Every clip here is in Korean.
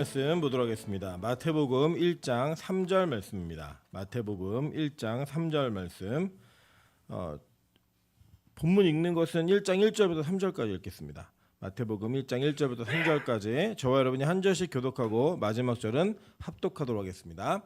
말씀 보도록 하겠습니다. 마태복음 1장 3절 말씀입니다. 마태복음 1장 3절 말씀. 본문 읽는 것은 1장 1절부터 3절까지 읽겠습니다. 마태복음 1장 1절부터 3절까지 저와 여러분이 한 절씩 교독하고 마지막 절은 합독하도록 하겠습니다.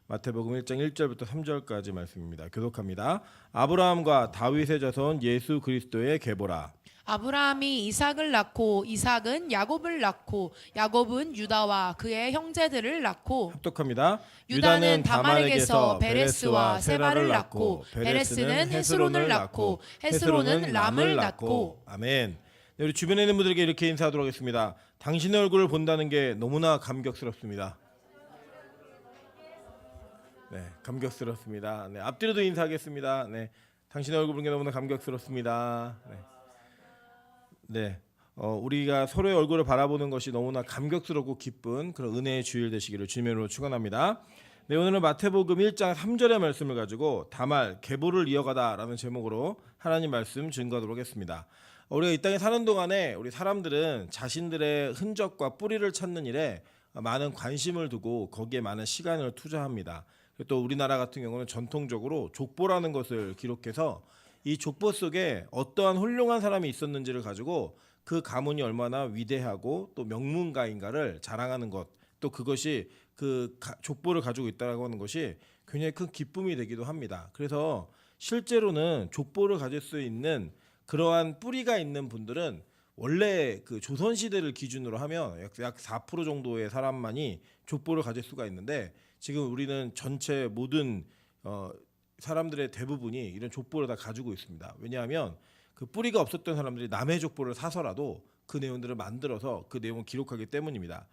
마태복음 1장 1절부터 3절까지 말씀입니다. 교독합니다. 아브라함과 다윗의 자손 예수 그리스도의 계보라. 아브라함이 이삭을 낳고 이삭은 야곱을 낳고 야곱은 유다와 그의 형제들을 낳고 합독합니다. 유다는 다말에게서 베레스와 세바를 낳고 베레스는 헤스론을 낳고 헤스론은 람을 낳고. 아멘. 네, 우리 주변에 있는 분들에게 이렇게 인사하도록 하겠습니다. 당신의 얼굴을 본다는 게 너무나 감격스럽습니다. 네, 감격스럽습니다. 네, 앞뒤로도 인사하겠습니다. 네, 당신의 얼굴 보는 게 너무나 감격스럽습니다. 네, 우리가 서로의 얼굴을 바라보는 것이 너무나 감격스럽고 기쁜 그런 은혜의 주일 되시기를 주님으로 축원합니다. 네, 오늘은 마태복음 1장 3절의 말씀을 가지고 다말 계보를 이어가다라는 제목으로 하나님 말씀 증거하도록 하겠습니다. 우리가 이 땅에 사는 동안에 우리 사람들은 자신들의 흔적과 뿌리를 찾는 일에 많은 관심을 두고 거기에 많은 시간을 투자합니다. 또 우리나라 같은 경우는 전통적으로 족보라는 것을 기록해서 이 족보 속에 어떠한 훌륭한 사람이 있었는지를 가지고 그 가문이 얼마나 위대하고 또 명문가인가를 자랑하는 것, 또 그것이 그 족보를 가지고 있다고 하는 것이 굉장히 큰 기쁨이 되기도 합니다. 그래서 실제로는 족보를 가질 수 있는 그러한 뿌리가 있는 분들은 원래 그 조선시대를 기준으로 하면 약 4% 정도의 사람만이 족보를 가질 수가 있는데, 지금 우리는 전체 모든 사람들의 대부분이 이런 족보를 다 가지고 있습니다. 왜냐하면 그 뿌리가 없었던 사람들이 남의 족보를 사서라도 그 내용들을 만들어서 그 내용을 기록하기 때문입니다.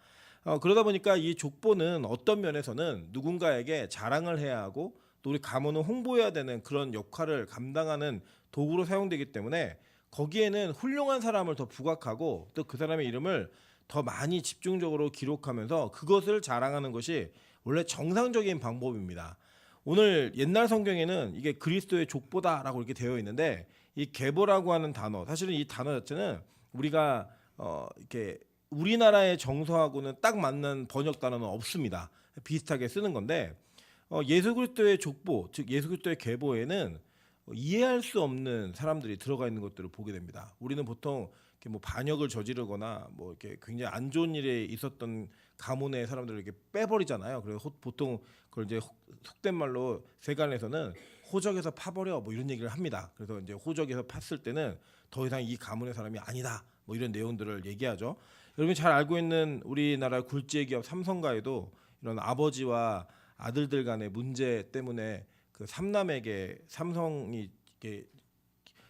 그러다 보니까 이 족보는 어떤 면에서는 누군가에게 자랑을 해야 하고 또 우리 가문은 홍보해야 되는 그런 역할을 감당하는 도구로 사용되기 때문에 거기에는 훌륭한 사람을 더 부각하고 또 그 사람의 이름을 더 많이 집중적으로 기록하면서 그것을 자랑하는 것이 원래 정상적인 방법입니다. 오늘 옛날 성경에는 이게 그리스도의 족보다라고 이렇게 되어 있는데, 이 계보라고 하는 단어, 사실은 이 단어 자체는 우리가 이렇게 우리나라의 정서하고는 딱 맞는 번역 단어는 없습니다. 비슷하게 쓰는 건데, 예수 그리스도의 족보, 즉 예수 그리스도의 계보에는 이해할 수 없는 사람들이 들어가 있는 것들을 보게 됩니다. 우리는 보통 이렇게 뭐 반역을 저지르거나 뭐 이렇게 굉장히 안 좋은 일에 있었던 가문의 사람들을 이렇게 빼버리잖아요. 그래서 보통 그걸 이제 속된 말로 세간에서는 호적에서 파버려 뭐 이런 얘기를 합니다. 그래서 이제 호적에서 팠을 때는 더 이상 이 가문의 사람이 아니다 뭐 이런 내용들을 얘기하죠. 여러분이 잘 알고 있는 우리나라 굴지의 기업 삼성가에도 이런 아버지와 아들들 간의 문제 때문에 그 삼남에게 삼성이 이렇게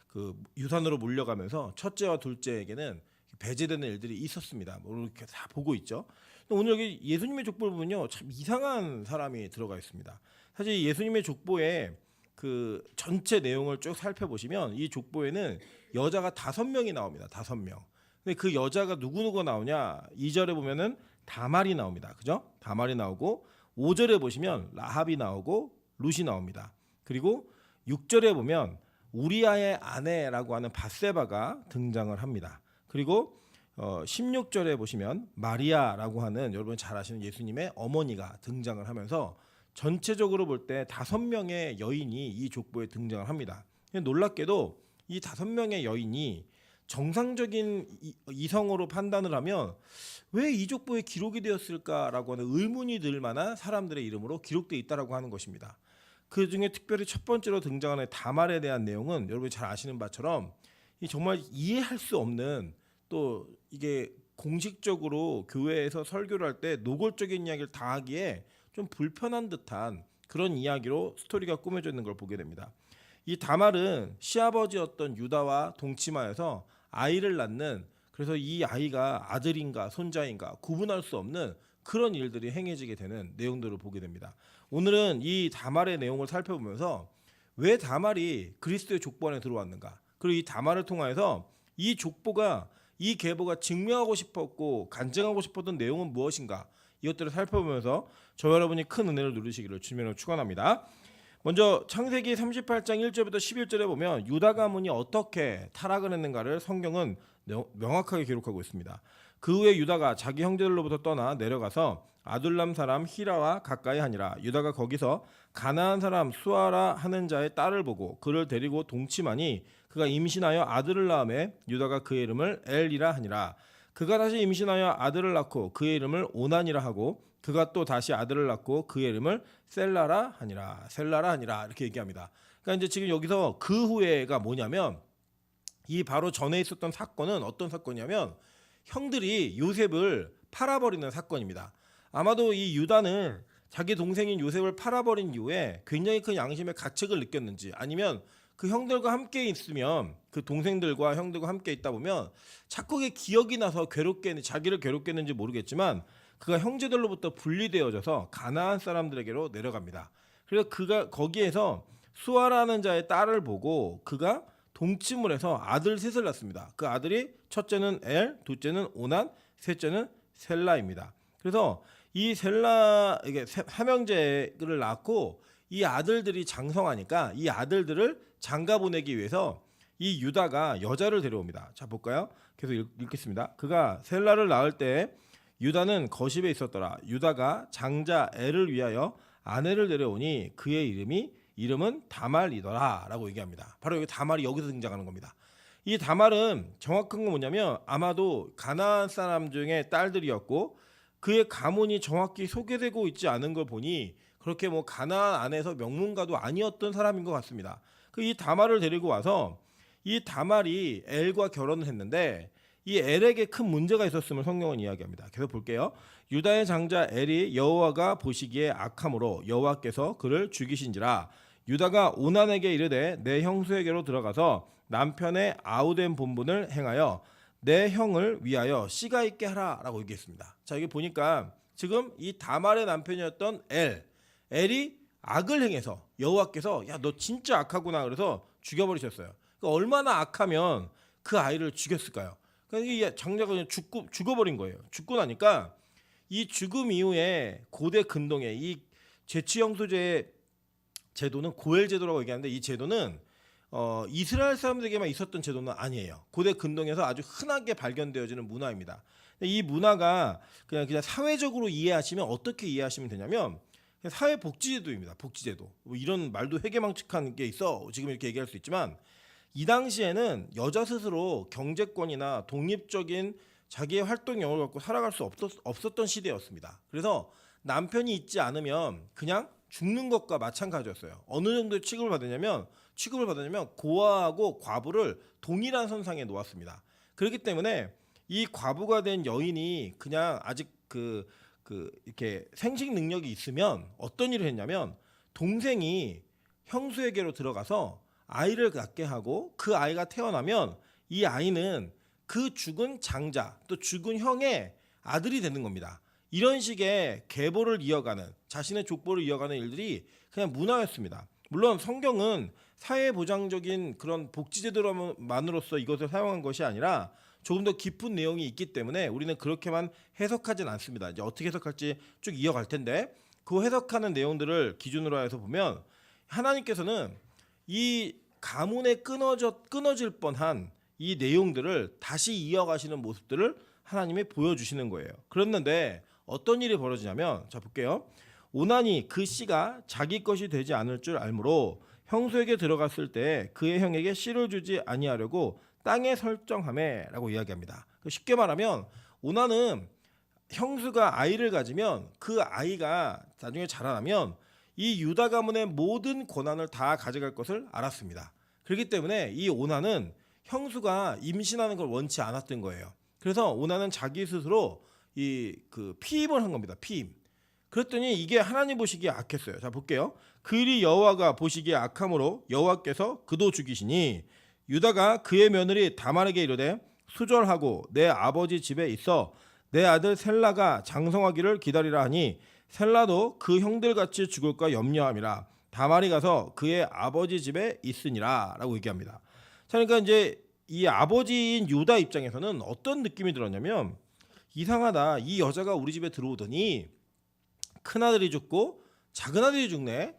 그 유산으로 물려가면서 첫째와 둘째에게는 배제되는 일들이 있었습니다. 뭐 이렇게 다 보고 있죠. 오늘 여기 예수님의 족보를 보면요, 참 이상한 사람이 들어가 있습니다. 사실 예수님의 족보에 그 전체 내용을 쭉 살펴보시면 이 족보에는 여자가 5명이 나옵니다. 5명. 근데 그 여자가 누구누구 나오냐? 2절에 보면은 다말이 나옵니다. 그죠? 다말이 나오고 5절에 보시면 라합이 나오고 룻이 나옵니다. 그리고 6절에 보면 우리아의 아내라고 하는 밧세바가 등장을 합니다. 그리고 16절에 보시면 마리아라고 하는 여러분 잘 아시는 예수님의 어머니가 등장을 하면서 전체적으로 볼 때 5명의 여인이 이 족보에 등장을 합니다. 놀랍게도 이 5명의 여인이 정상적인 이성으로 판단을 하면 왜 이 족보에 기록이 되었을까라고 하는 의문이 들 만한 사람들의 이름으로 기록되어 있다라고 하는 것입니다. 그 중에 특별히 첫 번째로 등장하는 다말에 대한 내용은 여러분이 잘 아시는 바처럼 정말 이해할 수 없는, 또 이게 공식적으로 교회에서 설교를 할 때 노골적인 이야기를 다 하기에 좀 불편한 듯한 그런 이야기로 스토리가 꾸며져 있는 걸 보게 됩니다. 이 다말은 시아버지였던 유다와 동침하여서 아이를 낳는, 그래서 이 아이가 아들인가 손자인가 구분할 수 없는 그런 일들이 행해지게 되는 내용들을 보게 됩니다. 오늘은 이 다말의 내용을 살펴보면서 왜 다말이 그리스도의 족보 안에 들어왔는가, 그리고 이 다말을 통하여서 이 족보가, 이 계보가 증명하고 싶었고 간증하고 싶었던 내용은 무엇인가, 이것들을 살펴보면서 저와 여러분이 큰 은혜를 누리시기를 주님으로 축원합니다. 먼저 창세기 38장 1절부터 11절에 보면 유다 가문이 어떻게 타락을 했는가를 성경은 명확하게 기록하고 있습니다. 그 후에 유다가 자기 형제들로부터 떠나 내려가서 아둘람 사람 히라와 가까이 하니라. 유다가 거기서 가나안 사람 수아라 하는 자의 딸을 보고 그를 데리고 동침하니 그가 임신하여 아들을 낳음에 유다가 그의 이름을 엘이라 하니라. 그가 다시 임신하여 아들을 낳고 그의 이름을 오난이라 하고 그가 또 다시 아들을 낳고 그의 이름을 셀라라 하니라. 셀라라 하니라 이렇게 얘기합니다. 그러니까 이제 지금 여기서 그 후에가 뭐냐면 이 바로 전에 있었던 사건은 어떤 사건이냐면 형들이 요셉을 팔아버리는 사건입니다. 아마도 이 유다는 자기 동생인 요셉을 팔아버린 이후에 굉장히 큰 양심의 가책을 느꼈는지 아니면 그 형들과 함께 있으면 그 동생들과 형들과 함께 있다 보면 자꾸 그게 기억이 나서 자기를 괴롭게 했는지 모르겠지만 그가 형제들로부터 분리되어져서 가나안 사람들에게로 내려갑니다. 그래서 그가 거기에서 수아라는 자의 딸을 보고 그가 동침을 해서 아들 셋을 낳습니다. 그 아들이 첫째는 엘, 둘째는 오난, 셋째는 셀라입니다. 그래서 이 셀라 이게 삼형제를 낳고 이 아들들이 장성하니까 이 아들들을 장가 보내기 위해서 이 유다가 여자를 데려옵니다. 자 볼까요? 계속 읽겠습니다. 그가 셀라를 낳을 때 유다는 거십에 있었더라. 유다가 장자 엘을 위하여 아내를 데려오니 그의 이름은 다말이더라 라고 얘기합니다. 바로 여기 다말이 여기서 등장하는 겁니다. 이 다말은 정확한 건 뭐냐면 아마도 가나안 사람 중에 딸들이었고 그의 가문이 정확히 소개되고 있지 않은 걸 보니 그렇게 뭐 가나안 안에서 명문가도 아니었던 사람인 것 같습니다. 그 이 다말을 데리고 와서 이 다말이 엘과 결혼을 했는데 이 엘에게 큰 문제가 있었음을 성경은 이야기합니다. 계속 볼게요. 유다의 장자 엘이 여호와가 보시기에 악함으로 여호와께서 그를 죽이신지라. 유다가 오난에게 이르되 내 형수에게로 들어가서 남편의 아우된 본분을 행하여 내 형을 위하여 씨가 있게 하라라고 얘기했습니다. 자 여기 보니까 지금 이 다말의 남편이었던 엘이 악을 행해서 여호와께서 야 너 진짜 악하구나 그래서 죽여버리셨어요. 그러니까 얼마나 악하면 그 아이를 죽였을까요? 그러니까 이 장자가 그냥 죽어버린 거예요. 죽고 나니까 이 죽음 이후에 고대 근동에 이 제취형수제 제도는 고엘 제도라고 얘기하는데 이 제도는 이스라엘 사람들에게만 있었던 제도는 아니에요. 고대 근동에서 아주 흔하게 발견되어지는 문화입니다. 이 문화가 그냥 사회적으로 이해하시면 어떻게 이해하시면 되냐면 사회복지제도입니다. 복지제도. 뭐 이런 말도 회개망측한 게 있어. 지금 이렇게 얘기할 수 있지만 이 당시에는 여자 스스로 경제권이나 독립적인 자기의 활동 영역을 갖고 살아갈 수 없었던 시대였습니다. 그래서 남편이 있지 않으면 그냥 죽는 것과 마찬가지였어요. 어느 정도 취급을 받았냐면 고아하고 과부를 동일한 선상에 놓았습니다. 그렇기 때문에 이 과부가 된 여인이 그냥 아직 이렇게 생식 능력이 있으면 어떤 일을 했냐면 동생이 형수에게로 들어가서 아이를 갖게 하고 그 아이가 태어나면 이 아이는 그 죽은 장자 또 죽은 형의 아들이 되는 겁니다. 이런 식의 계보를 이어가는 자신의 족보를 이어가는 일들이 그냥 문화였습니다. 물론 성경은 사회보장적인 그런 복지제도만으로서 이것을 사용한 것이 아니라 조금 더 깊은 내용이 있기 때문에 우리는 그렇게만 해석하진 않습니다. 이제 어떻게 해석할지 쭉 이어갈 텐데 그 해석하는 내용들을 기준으로 해서 보면 하나님께서는 이 가문에 끊어질 뻔한 이 내용들을 다시 이어가시는 모습들을 하나님이 보여주시는 거예요. 그랬는데 어떤 일이 벌어지냐면 자 볼게요. 오난이 그 씨가 자기 것이 되지 않을 줄 알므로 형수에게 들어갔을 때 그의 형에게 씨를 주지 아니하려고 땅에 설정하매라고 이야기합니다. 쉽게 말하면 오난은 형수가 아이를 가지면 그 아이가 나중에 자라나면 이 유다 가문의 모든 권한을 다 가져갈 것을 알았습니다. 그렇기 때문에 이 오난은 형수가 임신하는 걸 원치 않았던 거예요. 그래서 오난은 자기 스스로 피임을 한 겁니다. 피임. 그랬더니 이게 하나님 보시기에 악했어요. 자 볼게요. 그일이 여호와가 보시기에 악함으로 여호와께서 그도 죽이시니 유다가 그의 며느리 다말에게 이르되 수절하고 내 아버지 집에 있어 내 아들 셀라가 장성하기를 기다리라 하니 셀라도 그 형들같이 죽을까 염려함이라. 다말이 가서 그의 아버지 집에 있으니라 라고 얘기합니다. 자, 그러니까 이제 이 아버지인 유다 입장에서는 어떤 느낌이 들었냐면 이상하다. 이 여자가 우리 집에 들어오더니 큰아들이 죽고 작은아들이 죽네.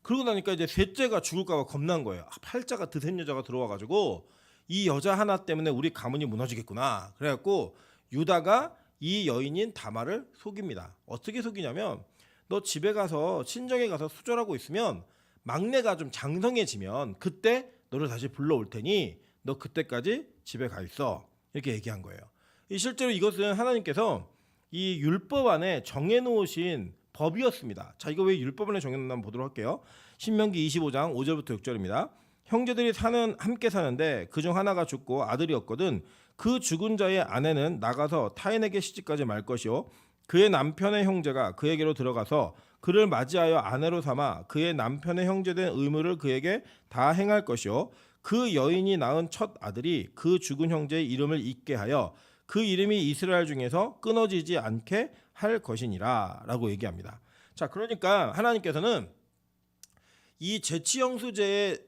그러고 나니까 이제 셋째가 죽을까 봐 겁난 거예요. 팔자가 드센 여자가 들어와가지고 이 여자 하나 때문에 우리 가문이 무너지겠구나. 그래갖고 유다가 이 여인인 다말을 속입니다. 어떻게 속이냐면 너 집에 가서 친정에 가서 수절하고 있으면 막내가 좀 장성해지면 그때 너를 다시 불러올 테니 너 그때까지 집에 가 있어. 이렇게 얘기한 거예요. 실제로 이것은 하나님께서 이 율법 안에 정해놓으신 법이었습니다. 자, 이거 왜 율법 안에 정해놓나 보도록 할게요. 신명기 25장 5절부터 6절입니다. 형제들이 함께 사는데 그중 하나가 죽고 아들이 없거든 그 죽은 자의 아내는 나가서 타인에게 시집가지 말 것이요 그의 남편의 형제가 그에게로 들어가서 그를 맞이하여 아내로 삼아 그의 남편의 형제된 의무를 그에게 다 행할 것이요 그 여인이 낳은 첫 아들이 그 죽은 형제의 이름을 잊게 하여 그 이름이 이스라엘 중에서 끊어지지 않게 할 것이니라 라고 얘기합니다. 자, 그러니까 하나님께서는 이 제치형수제의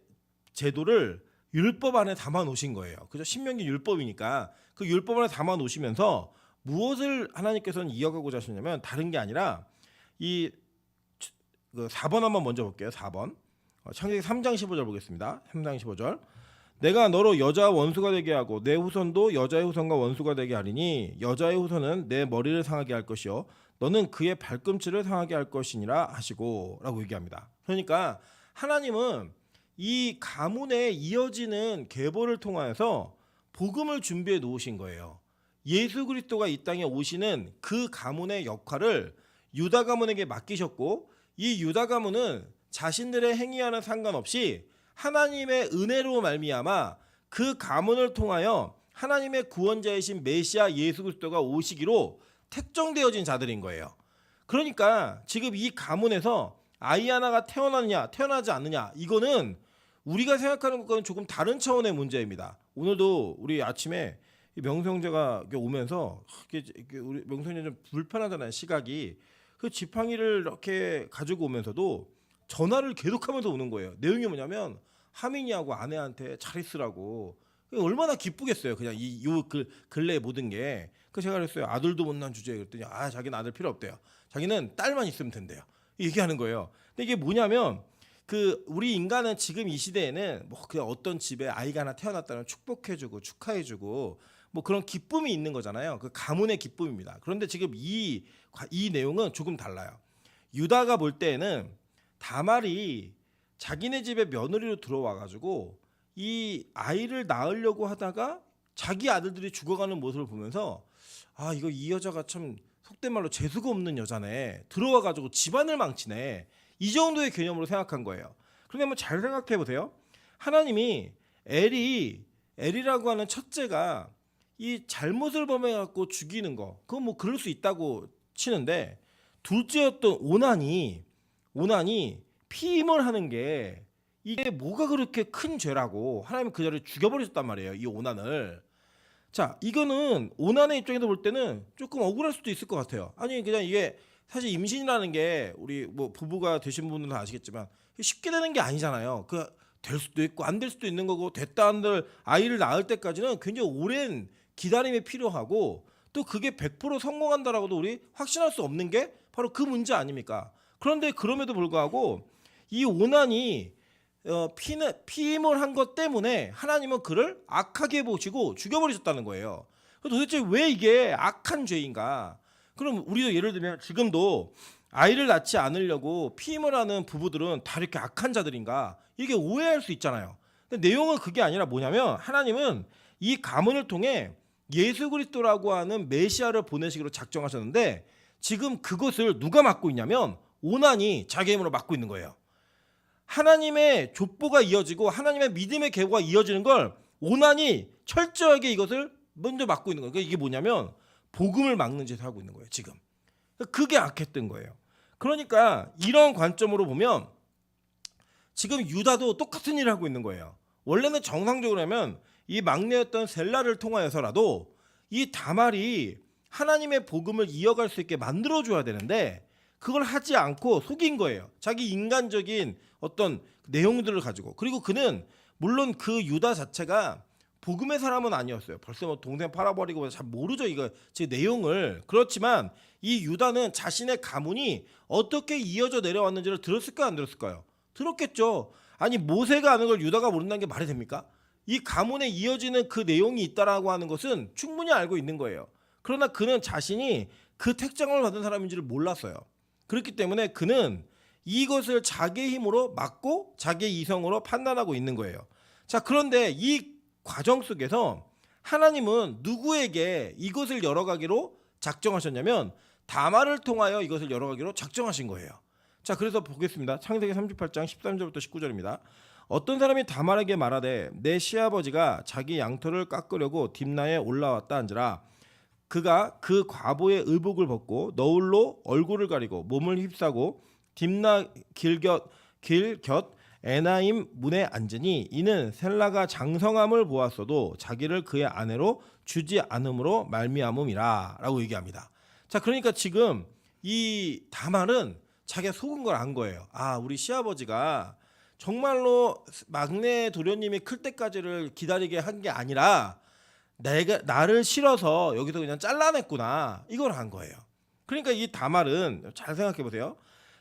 제도를 율법 안에 담아 놓으신 거예요. 그죠? 신명기 율법이니까 그 율법 안에 담아 놓으시면서 무엇을 하나님께서는 이어가고자 하시냐면 다른 게 아니라 이 4번 한번 먼저 볼게요. 4번. 창세기 3장 15절 보겠습니다. 3장 15절. 내가 너로 여자와 원수가 되게 하고 내 후손도 여자의 후손과 원수가 되게 하리니 여자의 후손은 내 머리를 상하게 할 것이요 너는 그의 발꿈치를 상하게 할 것이니라 하시고 라고 얘기합니다. 그러니까 하나님은 이 가문에 이어지는 계보를 통하여서 복음을 준비해 놓으신 거예요. 예수 그리스도가 이 땅에 오시는 그 가문의 역할을 유다 가문에게 맡기셨고 이 유다 가문은 자신들의 행위와는 상관없이 하나님의 은혜로 말미암아 그 가문을 통하여 하나님의 구원자이신 메시아 예수 그리스도가 오시기로 택정되어진 자들인 거예요. 그러니까 지금 이 가문에서 아이 하나가 태어나느냐 태어나지 않느냐 이거는 우리가 생각하는 것과는 조금 다른 차원의 문제입니다. 오늘도 우리 아침에 명수 형제가 오면서 우리 명수 형제 좀 불편하잖아요. 시각이 그 지팡이를 이렇게 가지고 오면서도 전화를 계속하면서 오는 거예요. 내용이 뭐냐면 하민이하고 아내한테 잘 있으라고. 얼마나 기쁘겠어요. 그냥 근래 모든 게. 그 제가 그랬어요. 아들도 못난 주제에 그랬더니 자기는 아들 필요 없대요. 자기는 딸만 있으면 된대요. 얘기하는 거예요. 근데 이게 뭐냐면 우리 인간은 지금 이 시대에는 뭐 그냥 어떤 집에 아이가 하나 태어났다면 축복해주고 축하해주고 뭐 그런 기쁨이 있는 거잖아요. 그 가문의 기쁨입니다. 그런데 지금 이 내용은 조금 달라요. 유다가 볼 때에는 다말이 자기네 집에 며느리로 들어와가지고 이 아이를 낳으려고 하다가 자기 아들들이 죽어가는 모습을 보면서 이거 이 여자가 참 속된 말로 재수가 없는 여자네. 들어와가지고 집안을 망치네. 이 정도의 개념으로 생각한 거예요. 그런데 한번 잘 생각해 보세요. 하나님이 엘이라고 하는 첫째가 이 잘못을 범해갖고 죽이는 거, 그건 뭐 그럴 수 있다고 치는데 둘째였던 오난이 피임을 하는 게 이게 뭐가 그렇게 큰 죄라고 하나님은 그 자를 죽여버리셨단 말이에요. 이 오난을. 자, 이거는 오난의 입장에서 볼 때는 조금 억울할 수도 있을 것 같아요. 아니 그냥 이게 사실 임신이라는 게 우리 뭐 부부가 되신 분들은 아시겠지만 쉽게 되는 게 아니잖아요. 그 될 수도 있고 안 될 수도 있는 거고 됐다 한들 아이를 낳을 때까지는 굉장히 오랜 기다림이 필요하고 또 그게 100% 성공한다라고도 우리 확신할 수 없는 게 바로 그 문제 아닙니까? 그런데 그럼에도 불구하고 이 오난이 피임을 한 것 때문에 하나님은 그를 악하게 보시고 죽여버리셨다는 거예요. 도대체 왜 이게 악한 죄인가? 그럼 우리도 예를 들면 지금도 아이를 낳지 않으려고 피임을 하는 부부들은 다 이렇게 악한 자들인가? 이게 오해할 수 있잖아요. 근데 내용은 그게 아니라 뭐냐면 하나님은 이 가문을 통해 예수 그리스도라고 하는 메시아를 보내시기로 작정하셨는데 지금 그것을 누가 맡고 있냐면 오난이 자기 힘으로 맡고 있는 거예요. 하나님의 족보가 이어지고 하나님의 믿음의 계보가 이어지는 걸 오난이 철저하게 이것을 먼저 맡고 있는 거예요. 그러니까 이게 뭐냐면 복음을 막는 짓을 하고 있는 거예요. 지금. 그게 악했던 거예요. 그러니까 이런 관점으로 보면 지금 유다도 똑같은 일을 하고 있는 거예요. 원래는 정상적으로 하면 이 막내였던 셀라를 통하여서라도 이 다말이 하나님의 복음을 이어갈 수 있게 만들어줘야 되는데 그걸 하지 않고 속인 거예요. 자기 인간적인 어떤 내용들을 가지고. 그리고 그는 물론 그 유다 자체가 복음의 사람은 아니었어요. 벌써 뭐 동생 팔아버리고 잘 모르죠. 이거 제 내용을. 그렇지만 이 유다는 자신의 가문이 어떻게 이어져 내려왔는지를 들었을까요? 안 들었을까요? 들었겠죠. 아니 모세가 아는 걸 유다가 모른다는 게 말이 됩니까? 이 가문에 이어지는 그 내용이 있다라고 하는 것은 충분히 알고 있는 거예요. 그러나 그는 자신이 그 택정을 받은 사람인지를 몰랐어요. 그렇기 때문에 그는 이것을 자기의 힘으로 막고 자기의 이성으로 판단하고 있는 거예요. 자, 그런데 이 과정 속에서 하나님은 누구에게 이것을 열어가기로 작정하셨냐면 다말을 통하여 이것을 열어가기로 작정하신 거예요. 자, 그래서 보겠습니다. 창세기 38장 13절부터 19절입니다. 어떤 사람이 다말에게 말하되 내 시아버지가 자기 양털을 깎으려고 딥나에 올라왔다 한지라 그가 그 과부의 의복을 벗고 너울로 얼굴을 가리고 몸을 휩싸고 딥나 길곁 에나임 문에 앉으니 이는 셀라가 장성함을 보았어도 자기를 그의 아내로 주지 않음으로 말미암음이라 라고 얘기합니다. 자, 그러니까 지금 이 다말은 자기가 속은 걸 안 거예요. 아, 우리 시아버지가 정말로 막내 도련님이 클 때까지를 기다리게 한 게 아니라 나를 싫어서 여기서 그냥 잘라냈구나, 이걸 한 거예요. 그러니까 이 다말은 잘 생각해 보세요.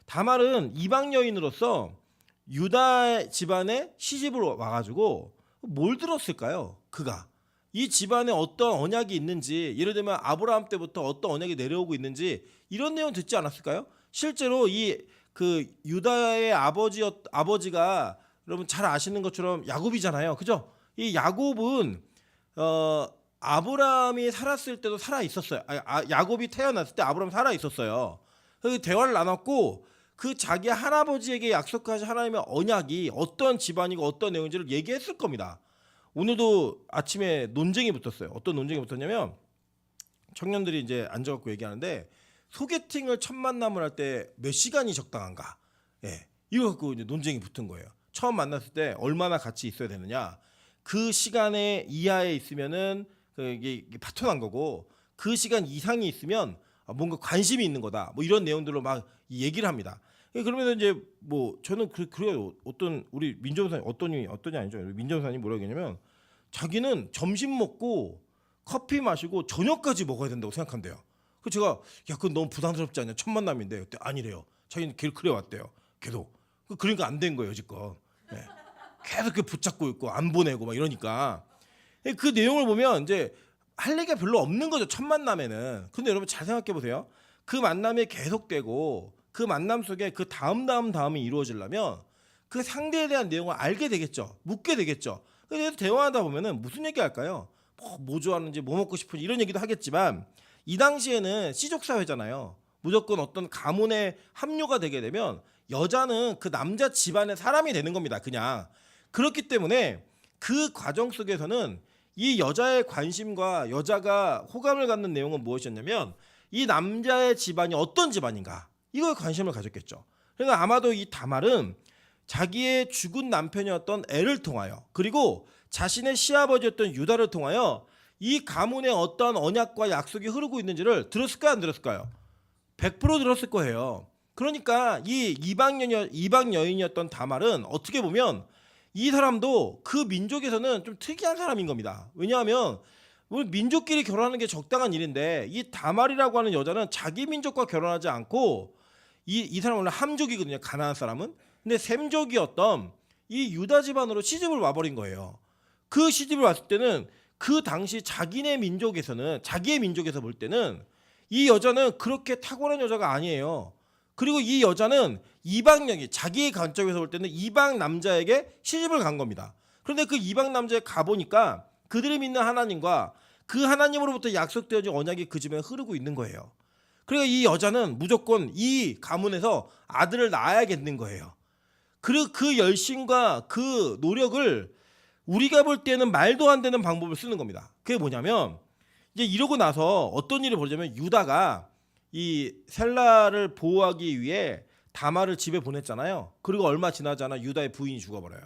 다말은 이방 여인으로서 유다 집안의 시집으로 와가지고 뭘 들었을까요? 그가 이 집안에 어떤 언약이 있는지, 예를 들면 아브라함 때부터 어떤 언약이 내려오고 있는지 이런 내용 듣지 않았을까요? 실제로 이 그 유다의 아버지가 여러분 잘 아시는 것처럼 야곱이잖아요, 그죠? 이 야곱은 아브라함이 살았을 때도 살아 있었어요. 야곱이 태어났을 때 아브라함 살아 있었어요. 그 대화를 나눴고 그 자기 할아버지에게 약속하신 하나님의 언약이 어떤 집안이고 어떤 내용인지를 얘기했을 겁니다. 오늘도 아침에 논쟁이 붙었어요. 어떤 논쟁이 붙었냐면 청년들이 이제 앉아갖고 얘기하는데 소개팅을 첫 만남을 할 때 몇 시간이 적당한가? 예, 이거 갖고 이제 논쟁이 붙은 거예요. 처음 만났을 때 얼마나 같이 있어야 되느냐? 그 시간에 이하에 있으면은 이게 파토난 거고 그 시간 이상이 있으면 뭔가 관심이 있는 거다. 뭐 이런 내용들로 막 얘기를 합니다. 그러면 이제 뭐 저는 그래요. 어떤 우리 민정사님 어떠냐 아니죠. 민정사님 뭐라고 했냐면 자기는 점심 먹고 커피 마시고 저녁까지 먹어야 된다고 생각한대요. 그 제가 야, 그건 너무 부담스럽지 않냐? 첫 만남인데 그때 아니래요. 자기는 길 그래 왔대요. 계속. 그러니까 안 된 거예요, 지금. 네. 계속 붙잡고 있고 안 보내고 막 이러니까 그 내용을 보면 이제 할 얘기가 별로 없는 거죠, 첫 만남에는. 근데 여러분 잘 생각해 보세요. 그 만남이 계속되고 그 만남 속에 그 다음이 이루어지려면 그 상대에 대한 내용을 알게 되겠죠, 묻게 되겠죠. 그래서 대화하다 보면은 무슨 얘기 할까요? 뭐 좋아하는지, 뭐 먹고 싶은지 이런 얘기도 하겠지만 이 당시에는 시족 사회잖아요. 무조건 어떤 가문에 합류가 되게 되면 여자는 그 남자 집안의 사람이 되는 겁니다, 그냥. 그렇기 때문에 그 과정 속에서는 이 여자의 관심과 여자가 호감을 갖는 내용은 무엇이었냐면 이 남자의 집안이 어떤 집안인가, 이거에 관심을 가졌겠죠. 그러니까 아마도 이 다말은 자기의 죽은 남편이었던 엘을 통하여, 그리고 자신의 시아버지였던 유다를 통하여 이 가문의 어떤 언약과 약속이 흐르고 있는지를 들었을까요, 안 들었을까요? 100% 들었을 거예요. 그러니까 이 이방 여인이었던 다말은 어떻게 보면 이 사람도 그 민족에서는 좀 특이한 사람인 겁니다. 왜냐하면 우리 민족끼리 결혼하는 게 적당한 일인데 이 다말이라고 하는 여자는 자기 민족과 결혼하지 않고 이 사람은 원래 함족이거든요, 가나안 사람은. 근데 셈족이었던 이 유다 집안으로 시집을 와버린 거예요. 그 시집을 왔을 때는 그 당시 자기의 민족에서 볼 때는 이 여자는 그렇게 탁월한 여자가 아니에요. 그리고 이 여자는 이방령이, 자기의 관점에서 볼 때는 이방 남자에게 시집을 간 겁니다. 그런데 그 이방 남자에 가보니까 그들이 믿는 하나님과 그 하나님으로부터 약속되어진 언약이 그 집에 흐르고 있는 거예요. 그러니까 이 여자는 무조건 이 가문에서 아들을 낳아야겠는 거예요. 그리고 그 열심과 그 노력을 우리가 볼 때는 말도 안 되는 방법을 쓰는 겁니다. 그게 뭐냐면 이제 이러고 나서 어떤 일이 벌어지냐면 유다가 이 셀라를 보호하기 위해 다말을 집에 보냈잖아요. 그리고 얼마 지나지 않아 유다의 부인이 죽어버려요.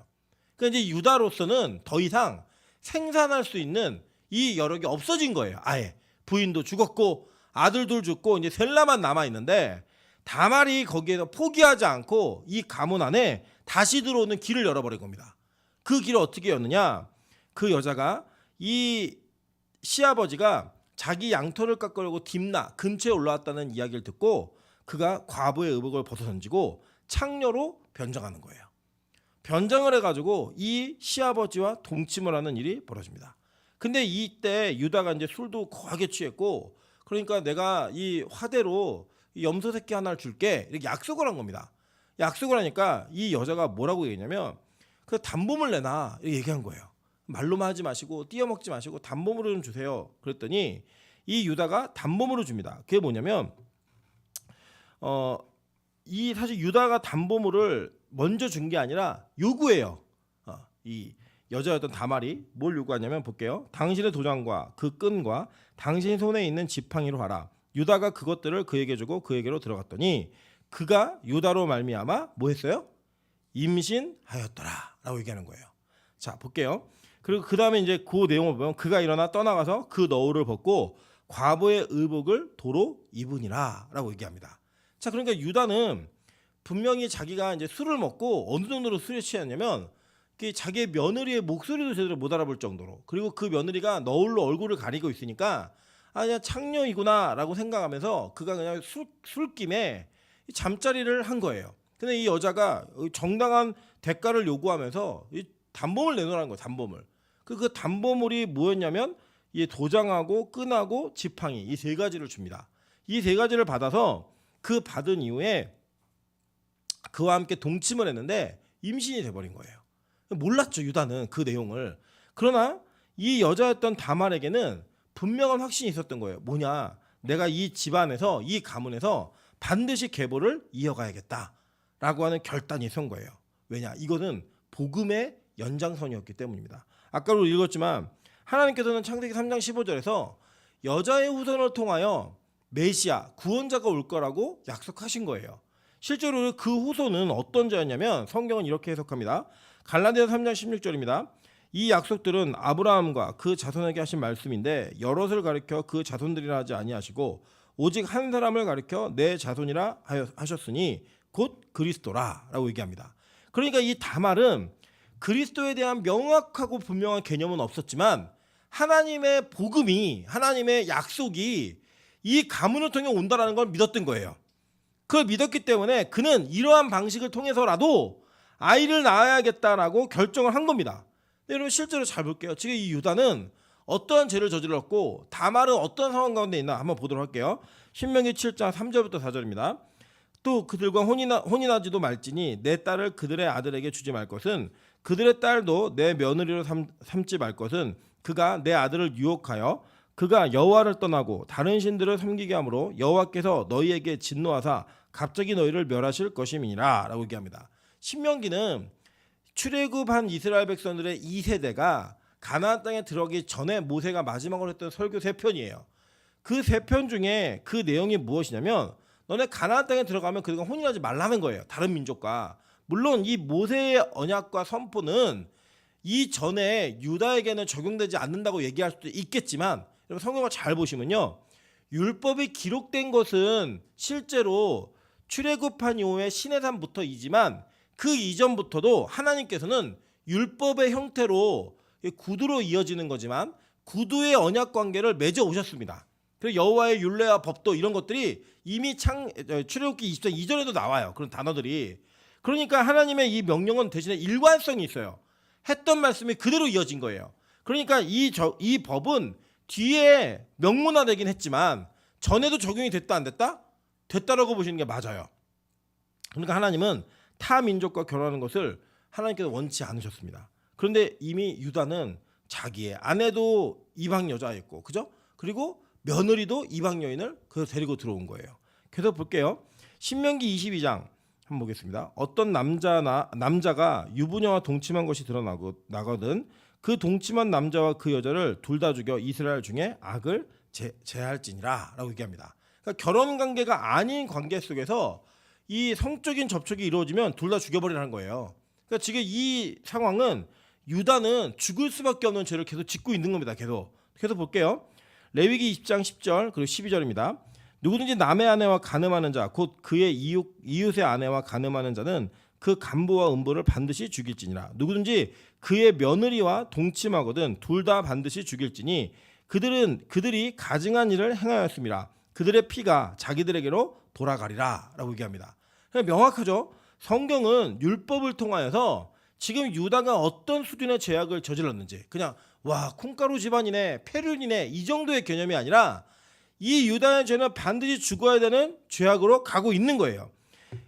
그러니까 이제 유다로서는 더 이상 생산할 수 있는 이 여력이 없어진 거예요. 아예 부인도 죽었고 아들도 죽고 이제 셀라만 남아 있는데 다말이 거기에서 포기하지 않고 이 가문 안에 다시 들어오는 길을 열어버린 겁니다. 그 길을 어떻게 였느냐? 그 여자가 이 시아버지가 자기 양털을 깎으려고 딥나 근처에 올라왔다는 이야기를 듣고 그가 과부의 의복을 벗어던지고 창녀로 변장하는 거예요. 변장을 해가지고 이 시아버지와 동침을 하는 일이 벌어집니다. 근데 이때 유다가 이제 술도 거하게 취했고 그러니까 내가 이 화대로 이 염소 새끼 하나를 줄게 이렇게 약속을 한 겁니다. 약속을 하니까 이 여자가 뭐라고 얘기했냐면 그 단봄을 내놔 이렇게 얘기한 거예요. 말로만 하지 마시고 띄어먹지 마시고 단봄으로 좀 주세요. 그랬더니 이 유다가 단봄으로 줍니다. 그게 뭐냐면 이 사실 유다가 단보물을 먼저 준 게 아니라 요구해요. 이 여자였던 다말이 뭘 요구하냐면 볼게요. 당신의 도장과 그 끈과 당신 손에 있는 지팡이로 하라. 유다가 그것들을 그에게 주고 그에게로 들어갔더니 그가 유다로 말미암아 뭐 했어요? 임신하였더라라고 얘기하는 거예요. 자 볼게요. 그리고 그 다음에 이제 그 내용을 보면 그가 일어나 떠나가서 그 너울을 벗고 과부의 의복을 도로 입으니라라고 얘기합니다. 자 그러니까 유다는 분명히 자기가 이제 술을 먹고 어느 정도로 술에 취했냐면 자기의 며느리의 목소리도 제대로 못 알아볼 정도로, 그리고 그 며느리가 너울로 얼굴을 가리고 있으니까 아 그냥 창녀이구나라고 생각하면서 그가 그냥 술김에 잠자리를 한 거예요. 근데 이 여자가 정당한 대가를 요구하면서 이 단범을 내놓으라는 거예요. 단범을. 그 단범물이 뭐였냐면 이 도장하고 끈하고 지팡이 이 세 가지를 줍니다. 이 세 가지를 받아서 그 받은 이후에 그와 함께 동침을 했는데 임신이 돼버린 거예요. 몰랐죠 유다는 그 내용을. 그러나 이 여자였던 다말에게는 분명한 확신이 있었던 거예요. 뭐냐, 내가 이 집안에서 이 가문에서 반드시 계보를 이어가야겠다라고 하는 결단이 선 거예요. 왜냐, 이거는 복음의 연장선이었기 때문입니다. 아까도 읽었지만 하나님께서는 창세기 3장 15절에서 여자의 후손을 통하여 메시아 구원자가 올 거라고 약속하신 거예요. 실제로 그 후손은 어떤 자였냐면 성경은 이렇게 해석합니다. 갈라디아서 3장 16절입니다. 이 약속들은 아브라함과 그 자손에게 하신 말씀인데 여럿을 가리켜 그 자손들이라 하지 아니하시고 오직 한 사람을 가리켜 내 자손이라 하셨으니 곧 그리스도라라고 얘기합니다. 그러니까 이 다말은 그리스도에 대한 명확하고 분명한 개념은 없었지만 하나님의 복음이, 하나님의 약속이 이 가문을 통해 온다라는 걸 믿었던 거예요. 그걸 믿었기 때문에 그는 이러한 방식을 통해서라도 아이를 낳아야겠다라고 결정을 한 겁니다. 여러분 실제로 잘 볼게요. 지금 이 유다는 어떠한 죄를 저질렀고 다말은 어떤 상황 가운데 있나 한번 보도록 할게요. 신명기 7장 3절부터 4절입니다. 또 그들과 혼인하지도 말지니 내 딸을 그들의 아들에게 주지 말 것은 그들의 딸도 내 며느리로 삼지 말 것은 그가 내 아들을 유혹하여 그가 여호와를 떠나고 다른 신들을 섬기게 하므로 여호와께서 너희에게 진노하사 갑자기 너희를 멸하실 것임이니라 라고 얘기합니다. 신명기는 출애굽한 이스라엘 백성들의 2세대가 가나안 땅에 들어가기 전에 모세가 마지막으로 했던 설교 3편이에요. 그 3편 중에 그 내용이 무엇이냐면 너네 가나안 땅에 들어가면 그들과 혼인하지 말라는 거예요. 다른 민족과. 물론 이 모세의 언약과 선포는 이전에 유다에게는 적용되지 않는다고 얘기할 수도 있겠지만 여러분 성경을 잘 보시면요. 율법이 기록된 것은 실제로 출애굽한 이후에 시내산부터이지만 그 이전부터도 하나님께서는 율법의 형태로 구두로 이어지는 거지만 구두의 언약 관계를 맺어 오셨습니다. 그리고 여호와의 율례와 법도 이런 것들이 이미 출애굽기 20장 이전에도 나와요. 그런 단어들이. 그러니까 하나님의 이 명령은 대신에 일관성이 있어요. 했던 말씀이 그대로 이어진 거예요. 그러니까 이 법은 뒤에 명문화되긴 했지만 전에도 적용이 됐다 안 됐다? 됐다라고 보시는 게 맞아요. 그러니까 하나님은 타 민족과 결혼하는 것을 하나님께서 원치 않으셨습니다. 그런데 이미 유다는 자기의 아내도 이방 여자였고, 그죠? 그리고 며느리도 이방 여인을 데리고 들어온 거예요. 계속 볼게요. 신명기 22장 한번 보겠습니다. 어떤 남자가 유부녀와 동침한 것이 드러나거든 그 동침한 남자와 그 여자를 둘 다 죽여 이스라엘 중에 악을 제할지니라 라고 얘기합니다. 그러니까 결혼 관계가 아닌 관계 속에서 이 성적인 접촉이 이루어지면 둘 다 죽여버리라는 거예요. 그러니까 지금 이 상황은 유다는 죽을 수밖에 없는 죄를 계속 짓고 있는 겁니다. 계속 볼게요. 레위기 20장 10절 그리고 12절입니다. 누구든지 남의 아내와 간음하는 자 곧 그의 이웃의 아내와 간음하는 자는 그 간부와 음부를 반드시 죽일지니라. 누구든지 그의 며느리와 동침하거든 둘 다 반드시 죽일지니 그들이 가증한 일을 행하였습니다. 그들의 피가 자기들에게로 돌아가리라 라고 얘기합니다. 그러니까 명확하죠. 성경은 율법을 통하여서 지금 유다가 어떤 수준의 죄악을 저질렀는지 그냥 와 콩가루 집안이네 페륜이네 이 정도의 개념이 아니라 이 유다의 죄는 반드시 죽어야 되는 죄악으로 가고 있는 거예요.